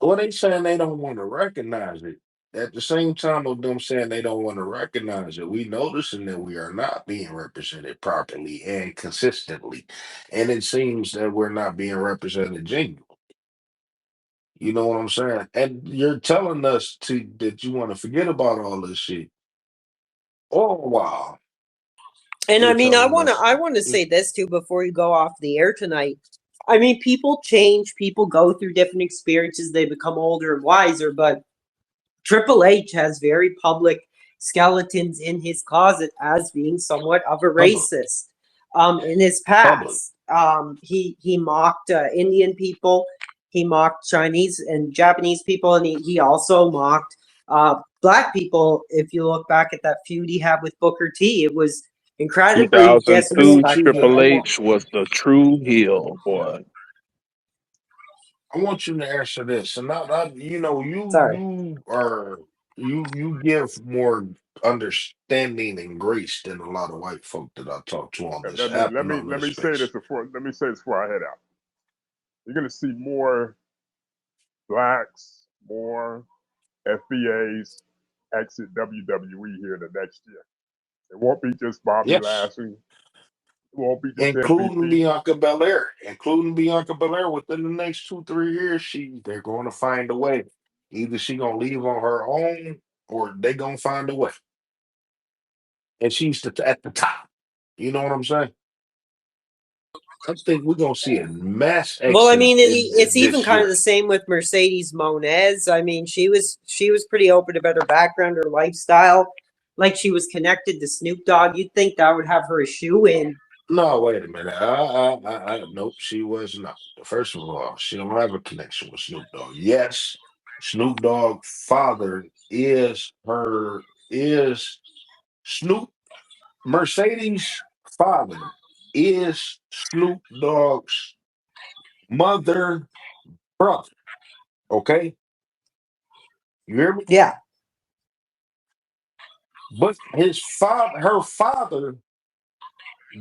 well, they saying they don't want to recognize it. At the same time of them saying they don't want to recognize it, we noticing that we are not being represented properly and consistently. And it seems that we're not being represented genuinely. You know what I'm saying? And you're telling us that you want to forget about all this shit. Oh wow. And I You're mean, I telling want to us I want to say this too before you go off the air tonight. I mean, people change, people go through different experiences, they become older and wiser, but Triple H has very public skeletons in his closet as being somewhat of a public, racist. In his public. past, he mocked Indian people, he mocked Chinese and Japanese people, and he also mocked black people. If you look back at that feud he had with Booker T, it was incredibly 2002 disrespectful. I Triple want H was the true heel, boy. I want you to answer this. And not Sorry. you give more understanding and grace than a lot of white folk that I talk to on this Let me app let and me on let this me say this space. before I head out. You're gonna see more blacks, more FBAs exit WWE here the next year. It won't be just Bobby Yes. Lashley. It won't be just Including MVP. Bianca Belair. Including Bianca Belair within the next 2, 3 years, they're gonna find a way. Either she gonna leave on her own or they gonna find a way. And she's at the top. You know what I'm saying? I think we're gonna see a mass Well, I exit mean, it's even this kind of year. the same with Mercedes Moniz. I mean, she was pretty open about her background, her lifestyle, like she was connected to Snoop Dogg. You'd think that would have her a shoe in. No, wait a minute. Nope, she was not. First of all, she don't have a connection with Snoop Dogg. Yes, Snoop Dogg father is Snoop Mercedes father is Snoop Dogg's mother brother. Okay, you hear me? Yeah, But her father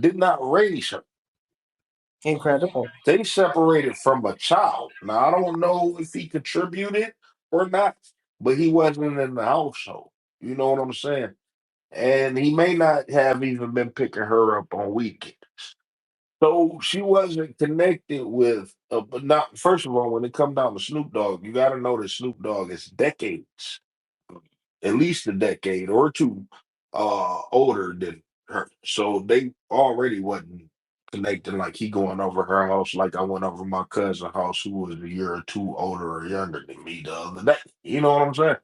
did not raise her. incredible. They separated from a child. Now I don't know if he contributed or not, but he wasn't in the household. You know what I'm saying? And he may not have even been picking her up on weekends. So she wasn't connected with, but not, first of all, when it comes down to Snoop Dogg, you got to know that Snoop Dogg is decades, at least a decade or two, older than her. So they already wasn't connecting like he going over her house like I went over my cousin's house who was a year or two older or younger than me the other day. You know what I'm saying?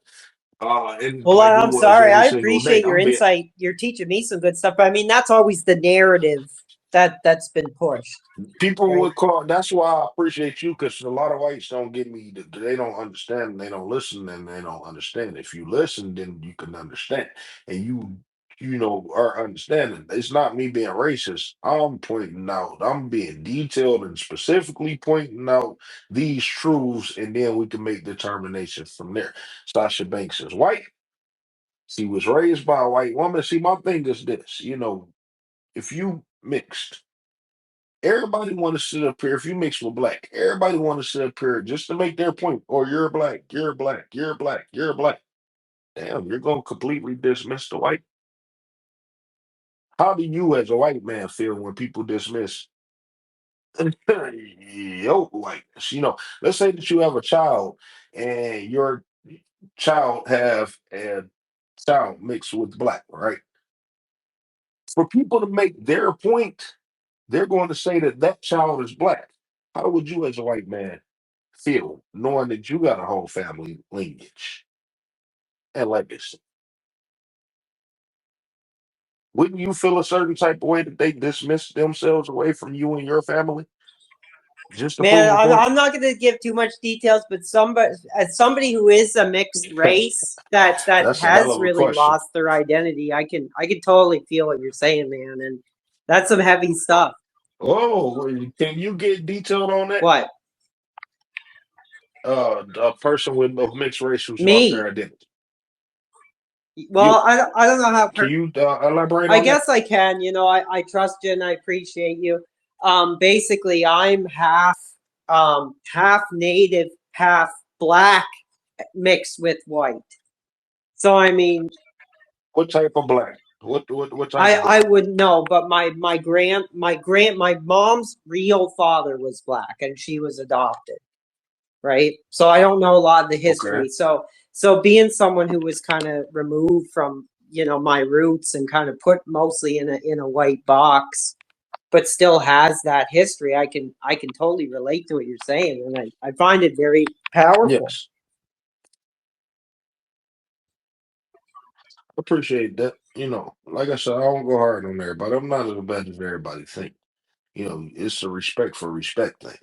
And Well, like we I'm was sorry. every I single day. appreciate your insight. You're teaching me some good stuff. But I mean, that's always the narrative that's been pushed, People right? would call. That's why I appreciate you because a lot of whites don't get me. They don't understand. And they don't listen, and they don't understand. If you listen, then you can understand, and are understanding. It's not me being racist. I'm pointing out. I'm being detailed and specifically pointing out these truths, and then we can make determinations from there. Sasha Banks is white. She was raised by a white woman. See, my thing is this. If you mixed. Everybody want to sit up here. If you mix with black, everybody want to sit up here just to make their point. Or you're black, you're black, you're black, you're black. Damn, you're gonna completely dismiss the white. How do you, as a white man, feel when people dismiss your whiteness? Let's say that you have a child and your child have a child mixed with black, right? For people to make their point, they're going to say that that child is black. How would you, as a white man, feel knowing that you got a whole family lineage and legacy? Wouldn't you feel a certain type of way that they dismiss themselves away from you and your family just to Man, prove a I'm, point? I'm not going to give too much details, but somebody, as somebody who is a mixed race that That's a hell has of a really question. lost their identity, I can totally feel what you're saying, man, and that's some heavy stuff. Oh, can you get detailed on that? What? A person with a mixed race who's lost Me? their identity. Well, You I don't know how. can you elaborate I on that? guess I can. I trust you and I appreciate you. Basically, I'm half native, half black, mixed with white. So I mean, What type of black? What type I of I black? wouldn't know, but my mom's real father was black, and she was adopted, right? So I don't know a lot of the Okay. history. So being someone who was kind of removed from my roots and kind of put mostly in a white box, but still has that history, I can totally relate to what you're saying, and I find it very powerful. Yes. Appreciate that. Like I said, I don't go hard on everybody. I'm not as bad as everybody think. It's a respect for respect thing.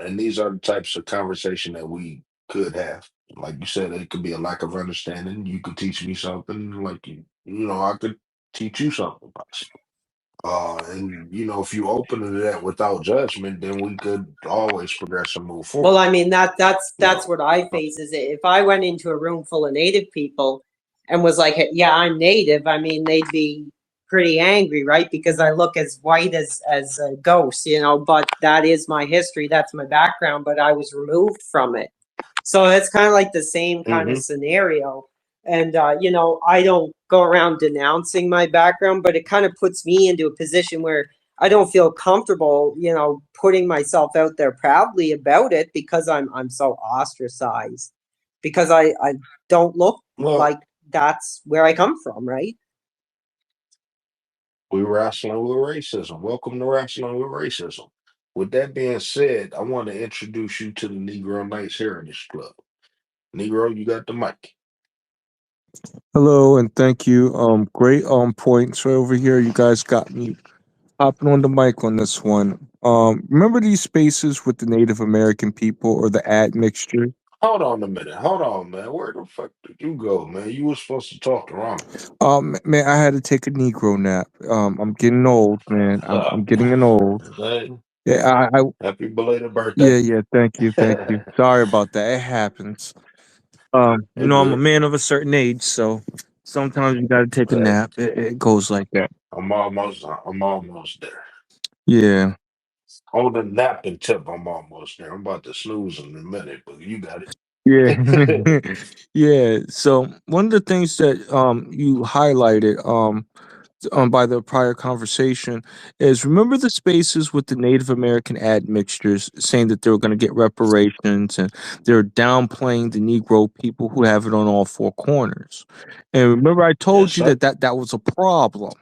And these are the types of conversation that we could have. Like you said, it could be a lack of understanding. You could teach me something, like I could teach you something. Possible. And if you open to that without judgment, then we could always progress and move Well, forward. I mean that's You know, what I Uh, face is if I went into a room full of native people and was like, "Yeah, I'm native," I mean they'd be pretty angry, right? Because I look as white as a ghost, But that is my history, that's my background, but I was removed from it. So it's kind of like the same kind of mhm. scenario. And I don't go around denouncing my background, but it kind of puts me into a position where I don't feel comfortable, putting myself out there proudly about it because I'm so ostracized because I don't look Well, like that's where I come from, right? we wrestling with racism. Welcome to wrestling with racism. With that being said, I want to introduce you to the Negro Knights Heritage Club. Negro, you got the mic. Hello and thank you. Great points right over here. You guys got me hopping on the mic on this one. Remember these spaces with the Native American people or the admixture? Hold on a minute. Hold on, man. Where the fuck did you go, man? You were supposed to talk to Ronnie. Man, I had to take a Negro nap. I'm getting old, man. I'm getting an old. Hey, Yeah, I happy belated birthday. yeah. Thank you. Sorry about that. It happens. It's I'm a good. man of a certain age, so sometimes you got to take a Hey, nap. It goes like that. I'm almost there. Yeah. On the napkin tip, I'm almost there. I'm about to snooze in a minute, but you got Yeah. it. Yeah. So one of the things that you highlighted by the prior conversation is remember the spaces with the Native American admixtures saying that they were going to get reparations and they're downplaying the Negro people who have it on all four corners. And remember I Yes, told you sir. that was a problem.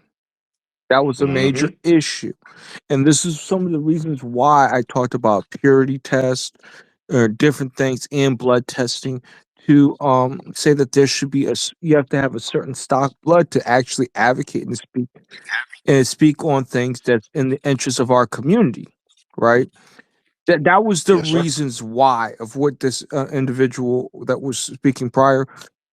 That was a major Mm-hmm. issue. And this is some of the reasons why I talked about purity tests or different things in blood testing to say that there should be you have to have a certain stock blood to actually advocate and speak on things that's in the interest of our community, right? That was the Yes, sir. reasons why of what this individual that was speaking prior,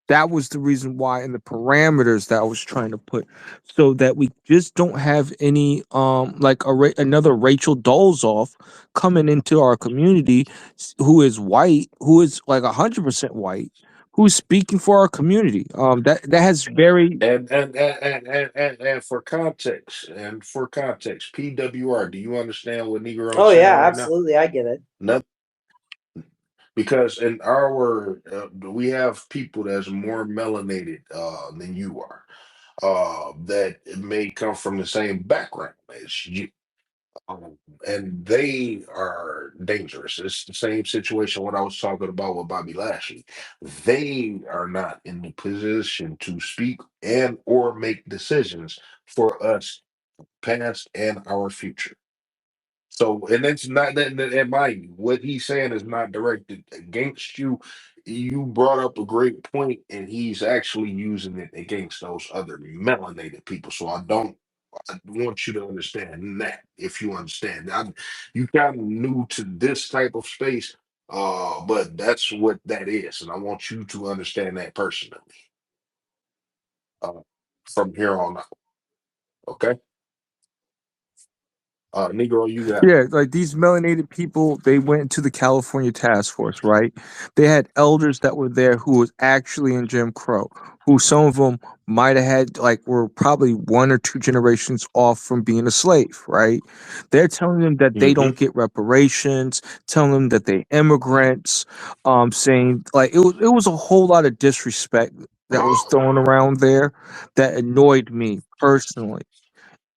that was the reason why and the parameters that I was trying to put so that we just don't have any like another Rachel Dolezal coming into our community who is white, who is like 100% white, who's speaking for our community. That has very And for context, PWR. Do you understand what Negro Oh is saying yeah, right now? absolutely. I get it. Nothing, because in our we have people that's more melanated than you are, that may come from the same background as you. And they are dangerous. It's the same situation what I was talking about with Bobby Lashley. They are not in the position to speak and or make decisions for us past and our future. So, and it's not and mind you, what he's saying is not directed against you. You brought up a great point, and he's actually using it against those other melanated people. So I want you to understand that. If you understand, you kind of new to this type of space, but that's what that is, and I want you to understand that personally, uh, from here on out. Okay, Negro, you got it. Yeah, like these melanated people, they went to the California task force, right? They had elders that were there who was actually in Jim Crow, who some of them might have had, like, were probably one or two generations off from being a slave, right? They're telling them that they Hmm. don't get reparations, telling them that they immigrants, saying like it was a whole lot of disrespect that was thrown around there that annoyed me personally.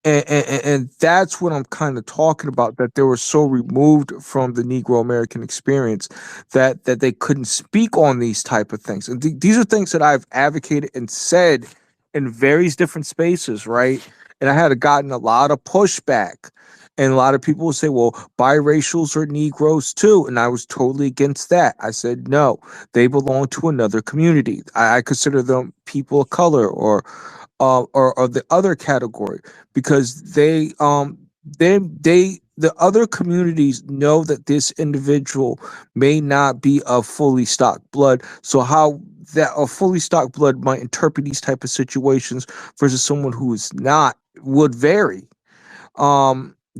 And that's what I'm kind of talking about, that they were so removed from the Negro American experience that they couldn't speak on these type of things. And these are things that I've advocated and said in various different spaces, right? And I had gotten a lot of pushback. And a lot of people will say, well, biracials are Negroes too. And I was totally against that. I said, no, they belong to another community. I consider them people of color, or the other category, because they the other communities know that this individual may not be a fully stocked blood, so how that a fully stocked blood might interpret these type of situations versus someone who is not would vary.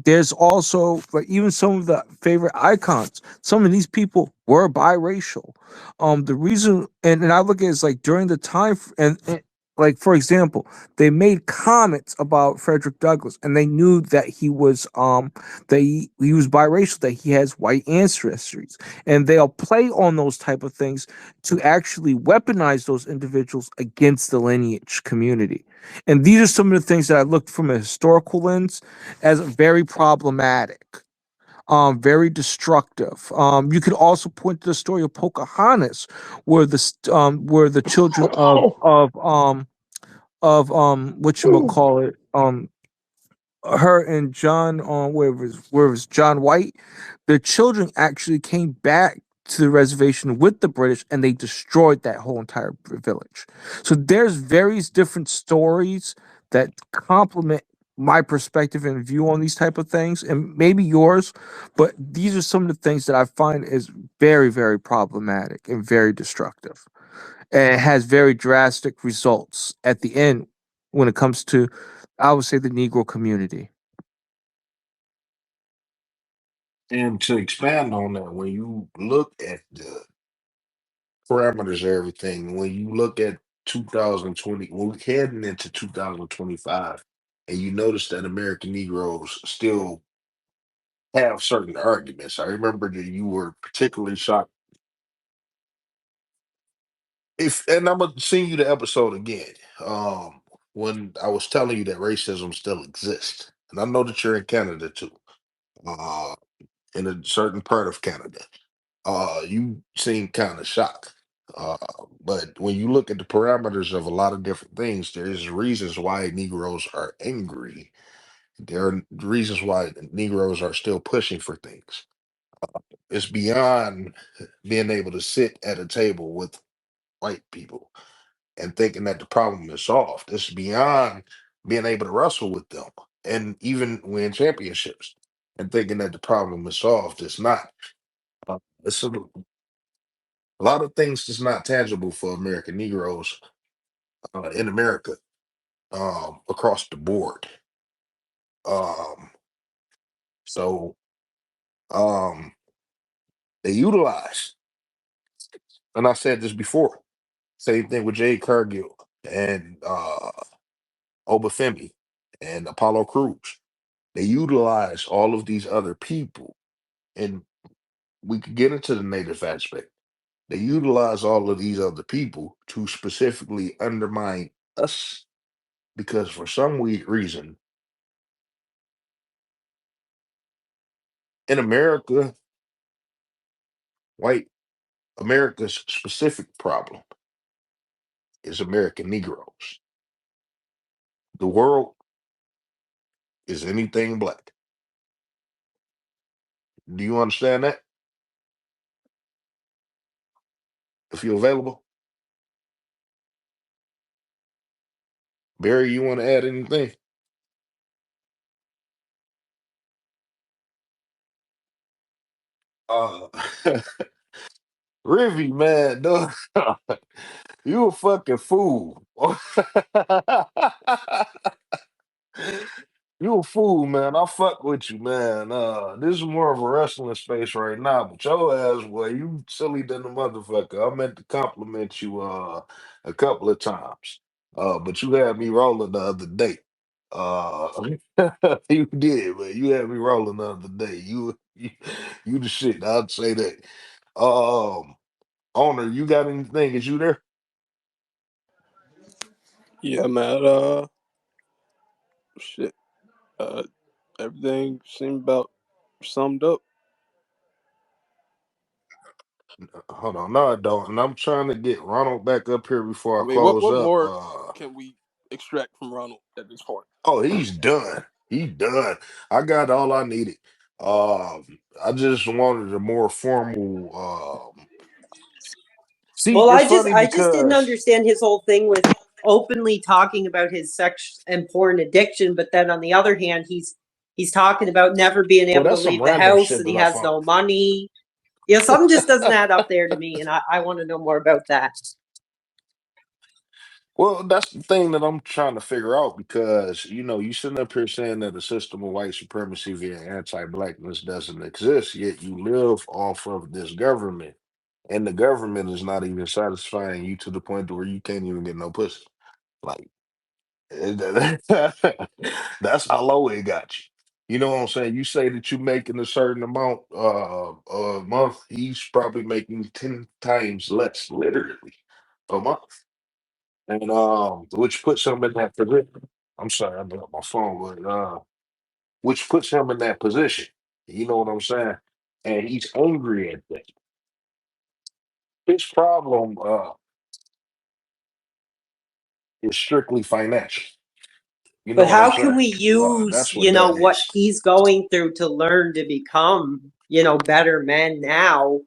There's also, like, even some of the favorite icons, some of these people were biracial. The reason, and I look at it as like during the time and like, for example, they made comments about Frederick Douglass, and they knew that he was biracial, that he has white ancestries, and they'll play on those type of things to actually weaponize those individuals against the lineage community. And these are some of the things that I looked from a historical lens as very problematic, very destructive. You could also point to the story of Pocahontas, where the children of what you call it, her and John, where it was John White, the children actually came back to the reservation with the British, and they destroyed that whole entire village. So there's various different stories that complement my perspective and view on these type of things, and maybe yours, but these are some of the things that I find is very, very problematic and very destructive, and it has very drastic results at the end when it comes to, I would say, the Negro community. And to expand on that, when you look at the parameters of everything, when you look at 2020, when we're heading into 2025, and you notice that American Negroes still have certain arguments. I remember that you were particularly shocked. If and I'm gonna send you the episode again. When I was telling you that racism still exists, and I know that you're in Canada too, uh, in a certain part of Canada. You seem kind of shocked. Uh, but when you look at the parameters of a lot of different things, there's reasons why Negroes are angry. There are reasons why Negroes are still pushing for things. It's beyond being able to sit at a table with white people and thinking that the problem is solved. It's beyond being able to wrestle with them and even win championships and thinking that the problem is solved. It's not. It's a lot of things that's not tangible for American Negroes in America, across the board. Um, so um, they utilize, and I said this before. Same thing with Jade Cargill and Obafemi and Apollo Crews. They utilize all of these other people, and we could get into the native aspect. They utilize all of these other people to specifically undermine us because for some weird reason in America, white America's specific problem is American Negroes. The world is anything black. Do you understand that? If you're available, Barry, you want to add anything? Uh, Rivy, man, dog, you a fucking fool. You a fool, man. I fuck with you, man. This is more of a wrestling space right now, but your ass, boy, you silly than the motherfucker. I meant to compliment you a couple of times. But you had me rolling the other day. Uh you did, man. You had me rolling the other day. You the shit, I'd say that. Um Owner, you got anything? Is you there? Yeah, man. Shit. Uh, everything seemed about summed up. Hold on, no, I don't. And I'm trying to get Ronald back up here before I I mean, what close what up. more can we extract from Ronald at this point? Oh, he's done. He's done. I got all I needed. I just wanted a more formal. See, Well, it's funny I just didn't because understand his whole thing with openly talking about his sex and porn addiction, but then on the other hand, he's talking about never being well, able to that's some leave the random house shit and he that I has found. no money. You know, something just doesn't add up there to me, and I want to know more about that. Well, that's the thing that I'm trying to figure out because you sitting up here saying that a system of white supremacy via anti-blackness doesn't exist, yet you live off of this government, and the government is not even satisfying you to the point where you can't even get no pussy. Like that's how low it got you. You know what I'm saying? You say that you're making a certain amount a month, he's probably making 10 times less, literally, a month. And which puts him in that position. I'm sorry, I blew my phone, but which puts him in that position. You know what I'm saying? And he's angry at that. His problem is strictly financial. You know But what I'm how can saying? we use, That's what that what is. he's going through to learn to become, better men now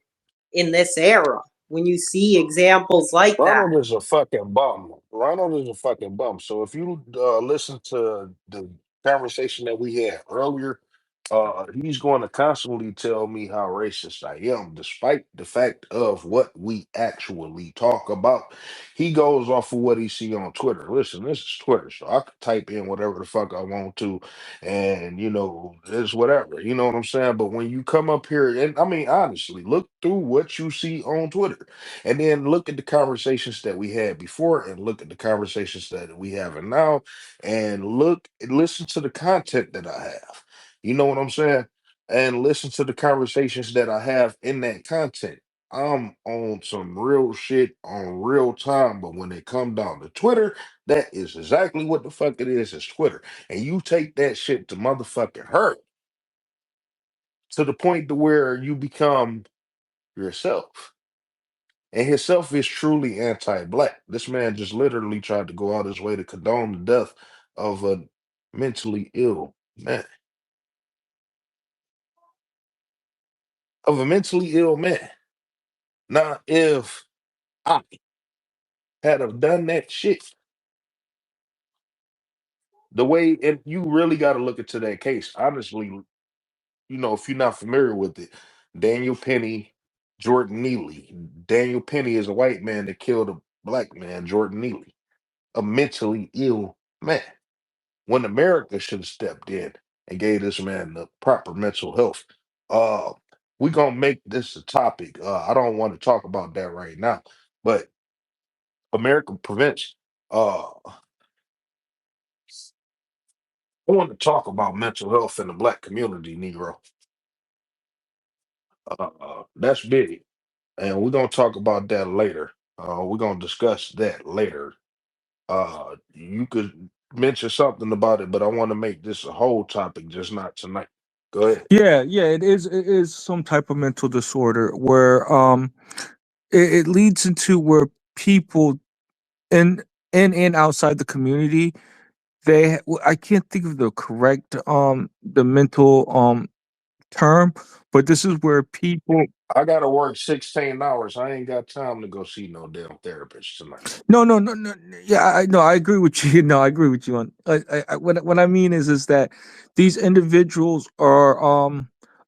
in this era when you see examples like that? Ronald is a fucking bum. Ronald is a fucking bum. So if you listen to the conversation that we had earlier, he's going to constantly tell me how racist I am, despite the fact of what we actually talk about. He goes off of what he see on Twitter. Listen, this is Twitter, so I could type in whatever the fuck I want to, and it's whatever. You know what I'm saying? But when you come up here, and I mean honestly, look through what you see on Twitter and then look at the conversations that we had before and look at the conversations that we have now and look and listen to the content that I have. You know what I'm saying? And listen to the conversations that I have in that content. I'm on some real shit on real time, but when it come down to Twitter, that is exactly what the fuck it is. It's Twitter, and you take that shit to motherfucking hurt to the point to where you become yourself. And himself is truly anti-black. This man just literally tried to go out his way to condone the death of a mentally ill man. Of a mentally ill man. Now, if I had have done that shit the way, and you really got to look into that case. Honestly, if you're not familiar with it, Daniel Penny, Jordan Neely. Daniel Penny is a white man that killed a black man, Jordan Neely, a mentally ill man. When America should have stepped in and gave this man the proper mental health. Uh, we're gonna make this a topic. I don't want to talk about that right now, but America prevents. I want to talk about mental health in the black community, Negro. That's big, and we're gonna talk about that later. We're gonna discuss that later. You could mention something about it, but I want to make this a whole topic, just not tonight. Go ahead. Yeah, yeah, it is some type of mental disorder where it leads into where people in and outside the community, I can't think of the correct the mental term, but this is where people. I gotta work 16 hours. I ain't got time to go see no damn therapist tonight. No, no, no, no. Yeah, I no, I agree with you. No, I agree with you on. What I mean is that these individuals are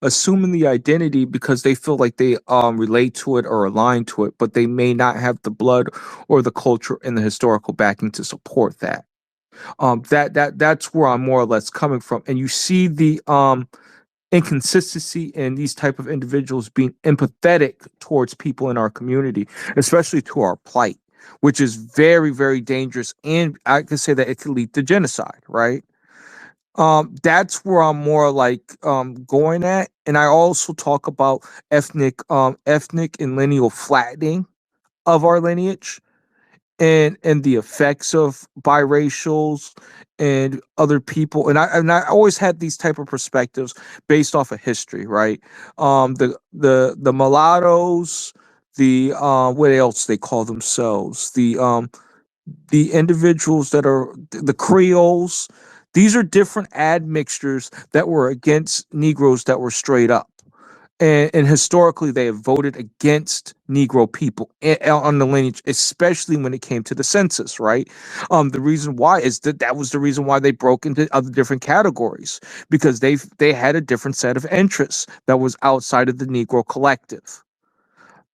assuming the identity because they feel like they relate to it or align to it, but they may not have the blood or the culture and the historical backing to support that. That's where I'm more or less coming from, and you see the inconsistency in these type of individuals being empathetic towards people in our community, especially to our plight, which is very, very dangerous. And I can say that it could lead to genocide, right? That's where I'm more like going at. And I also talk about ethnic and lineal flattening of our lineage and the effects of biracials and other people, and I always had these type of perspectives based off of history, right? The mulattoes, the what else they call themselves, the individuals that are the Creoles. These are different admixtures that were against Negroes that were straight up, and historically they have voted against Negro people on the lineage, especially when it came to the census, right? The reason why is that was the reason why they broke into other different categories, because they had a different set of interests that was outside of the Negro collective.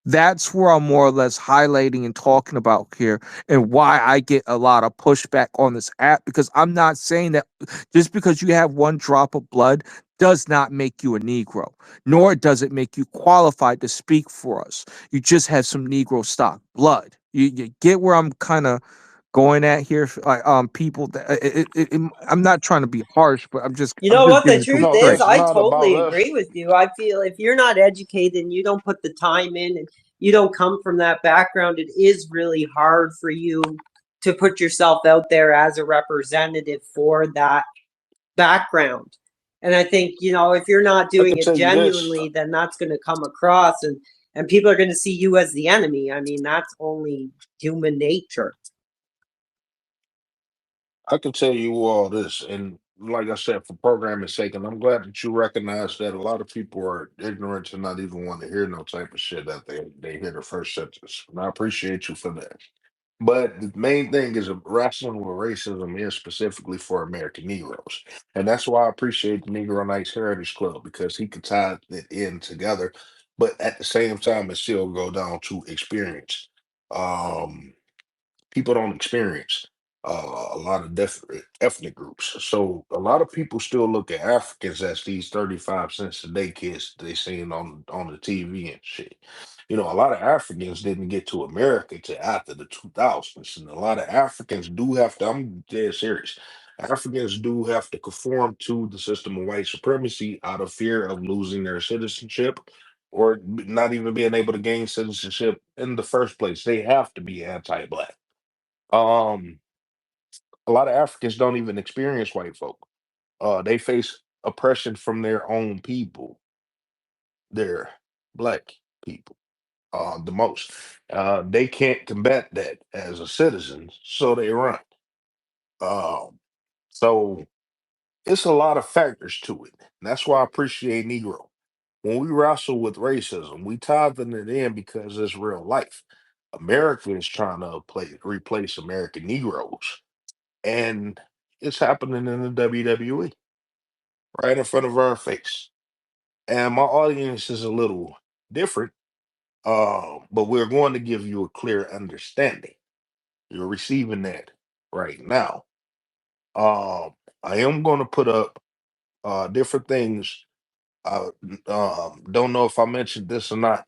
That's where I'm more or less highlighting and talking about here, and why I get a lot of pushback on this app, because I'm not saying that just because you have one drop of blood does not make you a Negro, nor does it make you qualified to speak for us. You just have some Negro stock blood. You get where I'm kind of going at here, people. I'm not trying to be harsh, but You I'm know just what the getting it to truth No, is? straight. that's I not about totally us. agree with you. I feel if you're not educated and you don't put the time in and you don't come from that background, it is really hard for you to put yourself out there as a representative for that background. And I think, if you're not I doing can it tell you this. genuinely, then that's going to come across, and people are going to see you as the enemy. I mean, that's only human nature. I can tell you all this, and like I said, for programming sake, and I'm glad that you recognize that a lot of people are ignorant to not even want to hear no type of shit that they hear the first sentence. And I appreciate you for that. But the main thing is wrestling with racism is specifically for American Negroes. And that's why I appreciate the Negro Knights Heritage Club, because he could tie it in together, but at the same time it still go down to experience. Um People don't experience a lot of different ethnic groups. So a lot of people still look at Africans as these 35 cents a day kids they seen on the TV and shit. You know, a lot of Africans didn't get to America till after the 2000s, and a lot of Africans do have to. I'm dead serious. Africans do have to conform to the system of white supremacy out of fear of losing their citizenship or not even being able to gain citizenship in the first place. They have to be anti-black. Um, a lot of Africans don't even experience white folk. They face oppression from their own people, their black people, the most. They can't combat that as a citizen, so they run. Um, so it's a lot of factors to it. And that's why I appreciate Negro. When we wrestle with racism, we tithing it in because it's real life. America is trying to replace American Negroes, and it's happening in the WWE right in front of our face. And my audience is a little different, but we're going to give you a clear understanding. You're receiving that right now. Um, I am going to put up different things. I don't know if I mentioned this or not,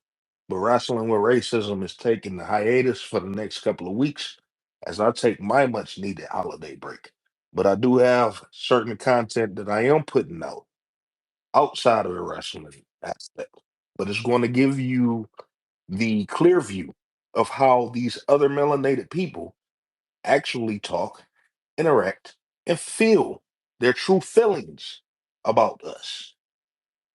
But wrestling with racism is taking the hiatus for the next couple of weeks as I take my much needed holiday break. But I do have certain content that I am putting out outside of the wrestling aspect. But it's going to give you the clear view of how these other melanated people actually talk, interact, and feel their true feelings about us.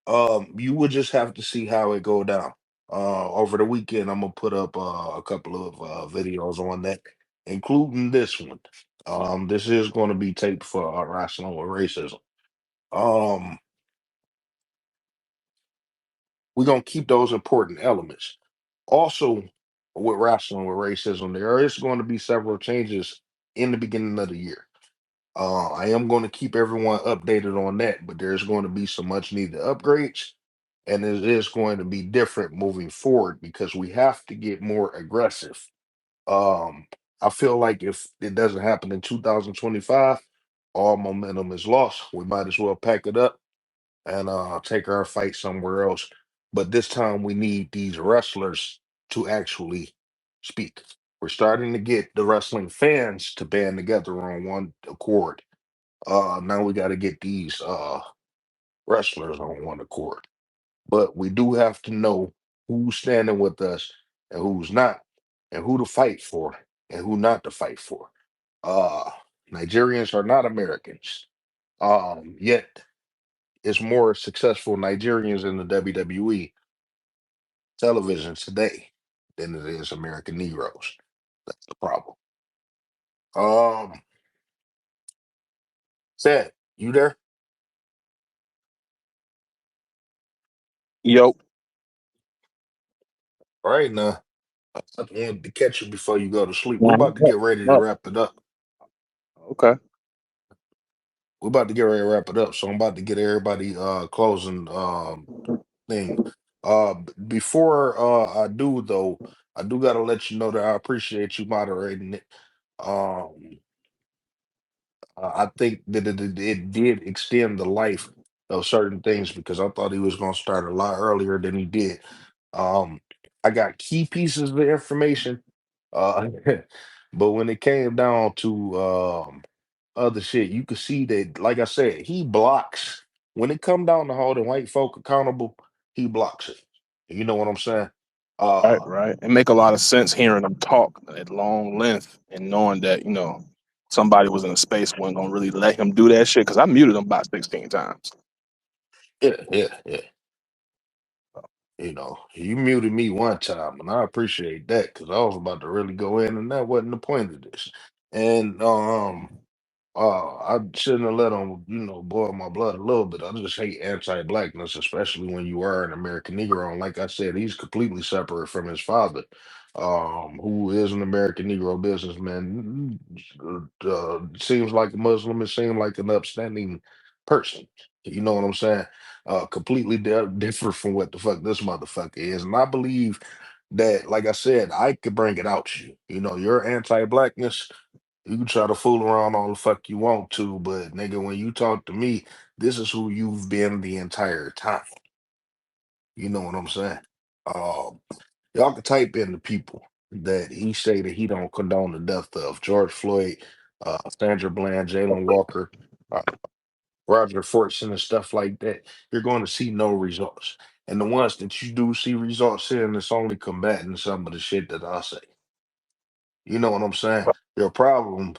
You would just have to see how it go down. Over the weekend, I'm gonna put up a couple of videos on that, including this one. This is going to be taped for Wrestling with Racism. Um, we're gonna keep those important elements. Also, with Wrestling with Racism, there is going to be several changes in the beginning of the year. I am going to keep everyone updated on that, but there's going to be some much needed upgrades, and it is going to be different moving forward because we have to get more aggressive. Um, I feel like if it doesn't happen in 2025, all momentum is lost. We might as well pack it up and take our fight somewhere else. But this time we need these wrestlers to actually speak. We're starting to get the wrestling fans to band together on one accord. Now we got to get these wrestlers on one accord. But we do have to know who's standing with us and who's not, and who to fight for and who not to fight for. Uh, Nigerians are not Americans. Yet it's more successful Nigerians in the WWE television today than it is American Negroes. That's the problem. Um, Sad, you there? Yo, All right now. I wanted to catch you before you go to sleep. We're Mhm. about to get ready to No. wrap it up. Okay. We're about to get ready to wrap it up. So I'm about to get everybody closing thing. Before I do though, I do gotta let you know that I appreciate you moderating it. Um, I think that it did extend the life of certain things because I thought he was gonna start a lot earlier than he did. Um, I got key pieces of information, uh, but when it came down to other shit, you could see that, like I said, he blocks. When it come down to holding white folk accountable, he blocks it. You know what I'm saying? Right, Uh, right. It make a lot of sense hearing them talk at long length and knowing that, somebody was in a space wasn't gonna really let him do that shit. Cause I muted him about 16 times. yeah, yeah, yeah. You muted me one time, and I appreciate that because I was about to really go in, and that wasn't the point of this. And I shouldn't have let him, boil my blood a little bit. I just hate anti-blackness, especially when you are an American Negro. And like I said, he's completely separate from his father, who is an American Negro businessman. Seems like a Muslim. It seems like an upstanding person. You know what I'm saying? Completely different from what the fuck this motherfucker is. And I believe that, like I said, I could bring it out you. Your anti-blackness. You can try to fool around all the fuck you want to, but nigga, when you talk to me, this is who you've been the entire time. You know what I'm saying? Um, y'all can type in the people that he say that he don't condone the death of George Floyd, Sandra Bland, Jalen Walker, uh, Roger Fortson, and stuff like that. You're going to see no results. And the ones that you do see results in, it's only combating some of the shit that I say. You know what I'm saying? Your problem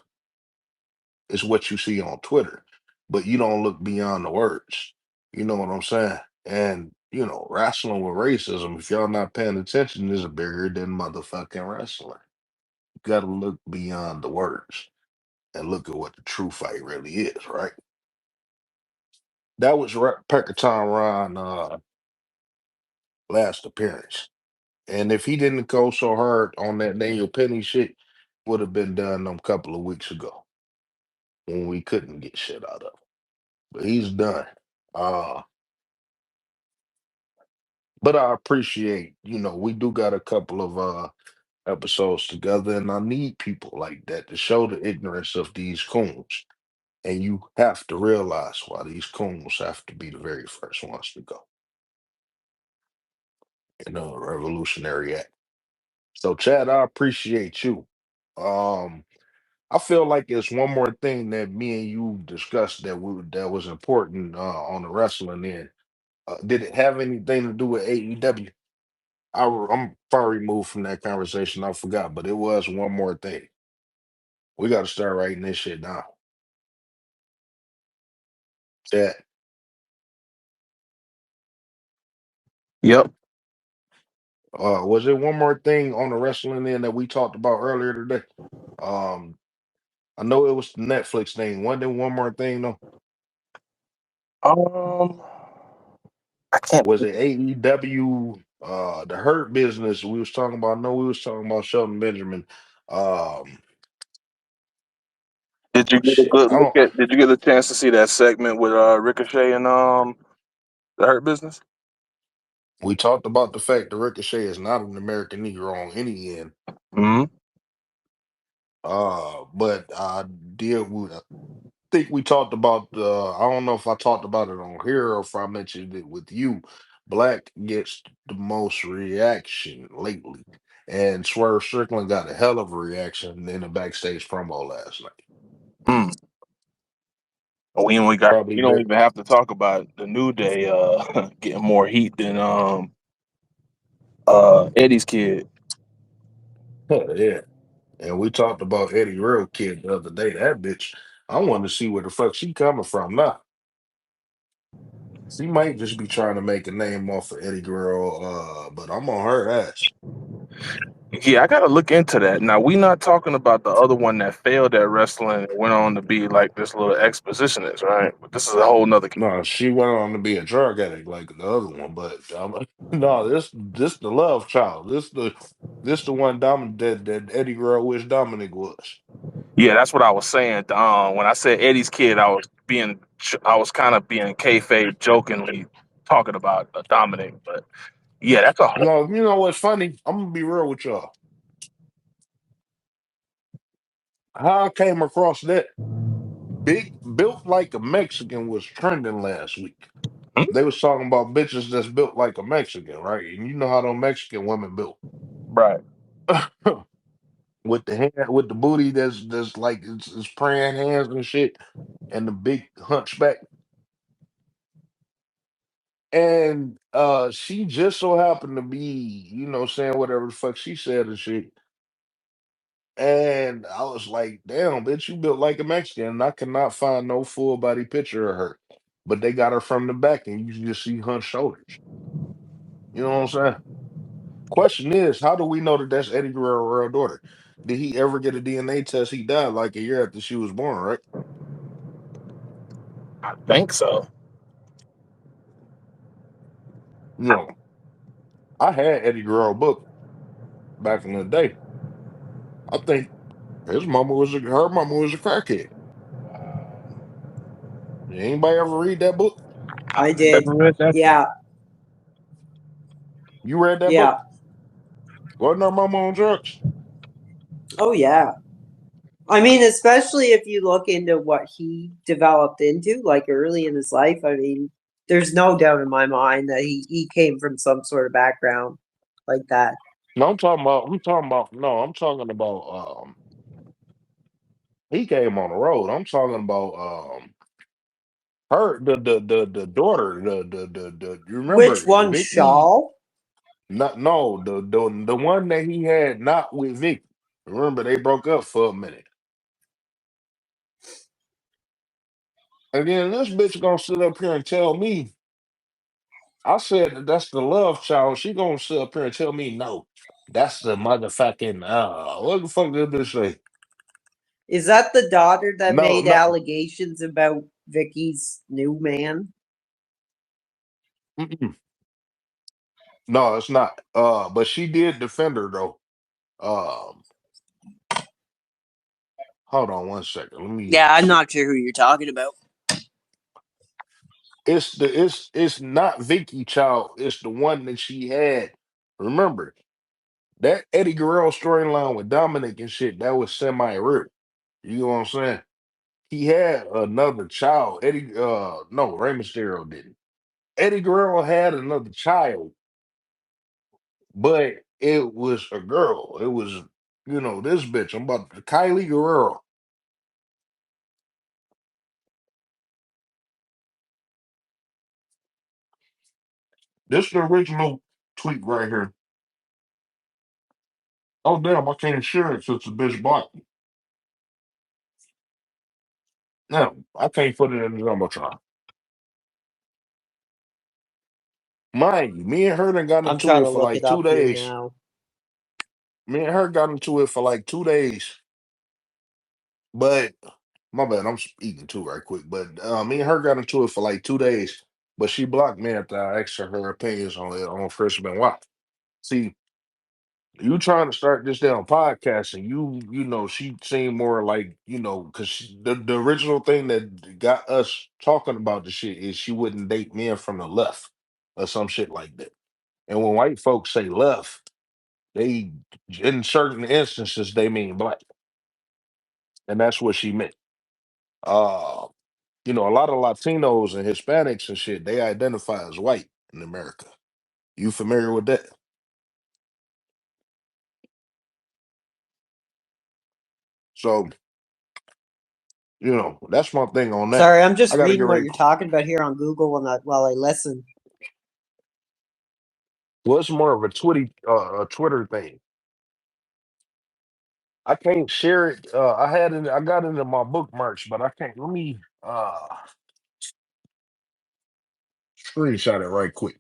is what you see on Twitter, but you don't look beyond the words. You know what I'm saying? And wrestling with racism, if y'all not paying attention, is bigger than motherfucking wrestling. You gotta look beyond the words and look at what the true fight really is, right? That was PeckerTom Ron last appearance. And if he didn't go so hard on that Daniel Penny shit, would have been done a couple of weeks ago when we couldn't get shit out of him. But he's done. Uh But I appreciate, we do got a couple of episodes together, and I need people like that to show the ignorance of these coons. And you have to realize why these coons have to be the very first ones to go. in a Revolutionary Act. So, Chad, I appreciate you. Um, I feel like it's one more thing that me and you discussed that was important on the wrestling end. Did it have anything to do with AEW? I'm far removed from that conversation. I forgot, but it was one more thing. We got to start writing this shit down. Chad, Yep. was there one more thing on the wrestling end that we talked about earlier today? Um, I know it was the Netflix thing. Wasn't there one more thing though? Um, I can't. Was it AEW? The Hurt Business we was talking about. No, we was talking about Shelton Benjamin. Um, Did you get a shit. good I look don't. at? Did you get a chance to see that segment with Ricochet and the Hurt Business? We talked about the fact that Ricochet is not an American Negro on any end. Hmm. But I did. I think we talked about. I don't know if I talked about it on here or if I mentioned it with you. Black gets the most reaction lately, and Swerve Strickland got a hell of a reaction in the backstage promo last night. Mm. We only got. Probably We don't better. even have to talk about the New Day getting more heat than Eddie's kid. Yeah. And we talked about Eddie Real Kid the other day. That bitch, I want to see where the fuck she coming from now. She might just be trying to make a name off of Eddie Guerrero, but I'm on her ass. Yeah, I gotta look into that. Now we not talking about the other one that failed at wrestling and went on to be like this little expositionist, right? But this is a whole nother. No, she went on to be a drug addict like the other one, but no, this the love child. This the one that Eddie Guerrero wish Dominic was. Yeah, that's what I was saying. When I said Eddie's kid, I was kind of being kayfabe, jokingly talking about Dominic. But yeah, that's a whole. No, you know what's funny? I'm gonna be real with y'all. How I came across that big built like a Mexican was trending last week. Hmm? They was talking about bitches that's built like a Mexican, right? And you know how those Mexican women built. Right. With the hand with the booty that's like it's praying hands and shit and the big hunchback. And she just so happened to be, saying whatever the fuck she said and shit. And I was like, damn, bitch, you built like a Mexican. And I cannot find no full body picture of her. But they got her from the back and you can just see her shoulders. You know what I'm saying? Question is, how do we know that that's Eddie Guerrero's daughter? Did he ever get a DNA test? He died like a year after she was born, right? I think so. No. I had Eddie Guerrero book back in the day. I think her mama was a crackhead. Did anybody ever read that book? I did. Never read that. Yeah, You read that yeah. book? Wasn't her mama on drugs? Oh, yeah. I mean, especially if you look into what he developed into, like early in his life. I mean, there's no doubt in my mind that he came from some sort of background like that. No, I'm talking about he came on the road. I'm talking about her the daughter, the you Which remember one, Vicky. Shaw? Not no, the one that he had not with Vicky. Remember they broke up for a minute. And then this bitch gonna sit up here and tell me, I said that that's the love child. She gonna sit up here and tell me no. That's the motherfucking what the fuck did this say? Is that the daughter that No, made no, allegations about Vicky's new man? mm-mm. No, it's not. But she did defend her though. Um, hold on one second. Let me Yeah, I'm see. not sure who you're talking about. It's not Vicky Child. It's the one that she had. Remember that Eddie Guerrero storyline with Dominic and shit. That was semi real. You know what I'm saying? He had another child. Eddie, no, Rey Mysterio didn't. Eddie Guerrero had another child but it was a girl. It was, this bitch. I'm about to Kylie Guerrero. This is the original tweet right here. Oh damn, I can't share it since the bitch blocked me. No, I can't put it in the jumbotron. Mind you, me and her done got I'm into trying it to for look like it two up here days. now. Me and her got into it for like 2 days. But my bad, I'm eating too right quick. But me and her got into it for like 2 days. But she blocked me after I asked her opinions on it on First Benoit. See, you trying to start this damn podcast, and she seemed more like, because the original thing that got us talking about the shit is she wouldn't date men from the left or some shit like that. And when white folks say left, they in certain instances they mean black, and that's what she meant. Uh, a lot of Latinos and Hispanics and shit, they identify as white in America. You familiar with that? So, that's my thing on that. Sorry, I'm I just gotta get reading what ready. you're talking about here on Google while I listen. Well, it's more of a Twitter thing. I can't share it. I got it in my bookmarks, but I can't. Let me screenshot it right quick.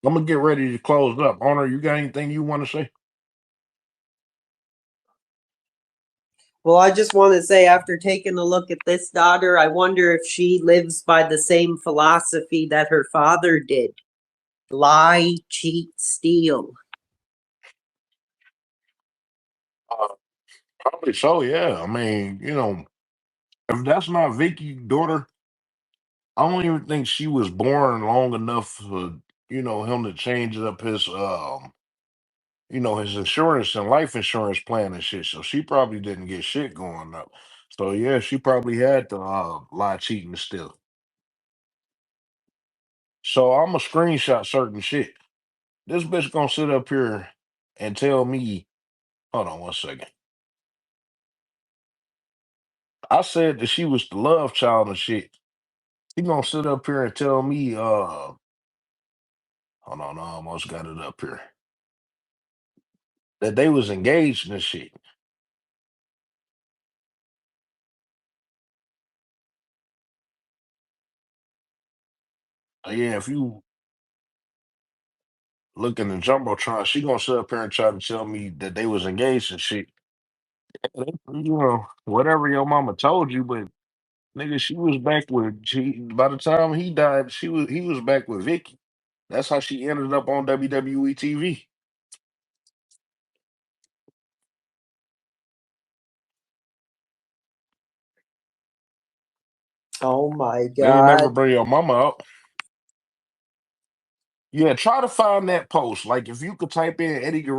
I'm gonna get ready to close up. Honor, you got anything you want to say? Well, I just want to say, after taking a look at this daughter, I wonder if she lives by the same philosophy that her father did: lie, cheat, steal. Uh, Probably so. Yeah. I mean, if that's not Vicky's daughter, I don't even think she was born long enough for him to change up his insurance and life insurance plan and shit. So she probably didn't get shit going up. So yeah, she probably had to lie, cheat, and steal. So I'm a screenshot certain shit. This bitch gonna sit up here and tell me, hold on one second. I said that she was the love child and shit. She gonna sit up here and tell me, hold on, I almost got it up here. That they was engaged and shit. Yeah, if you look in the jumbotron, she gonna sit up here and try to tell me that they was engaged and shit. Whatever your mama told you, but nigga, she was back with by the time he died, he was back with Vicky. That's how she ended up on WWE TV. Oh my They ain't never God. bring your mama out. Yeah, try to find that post. Like if you could type in Eddie Guerrero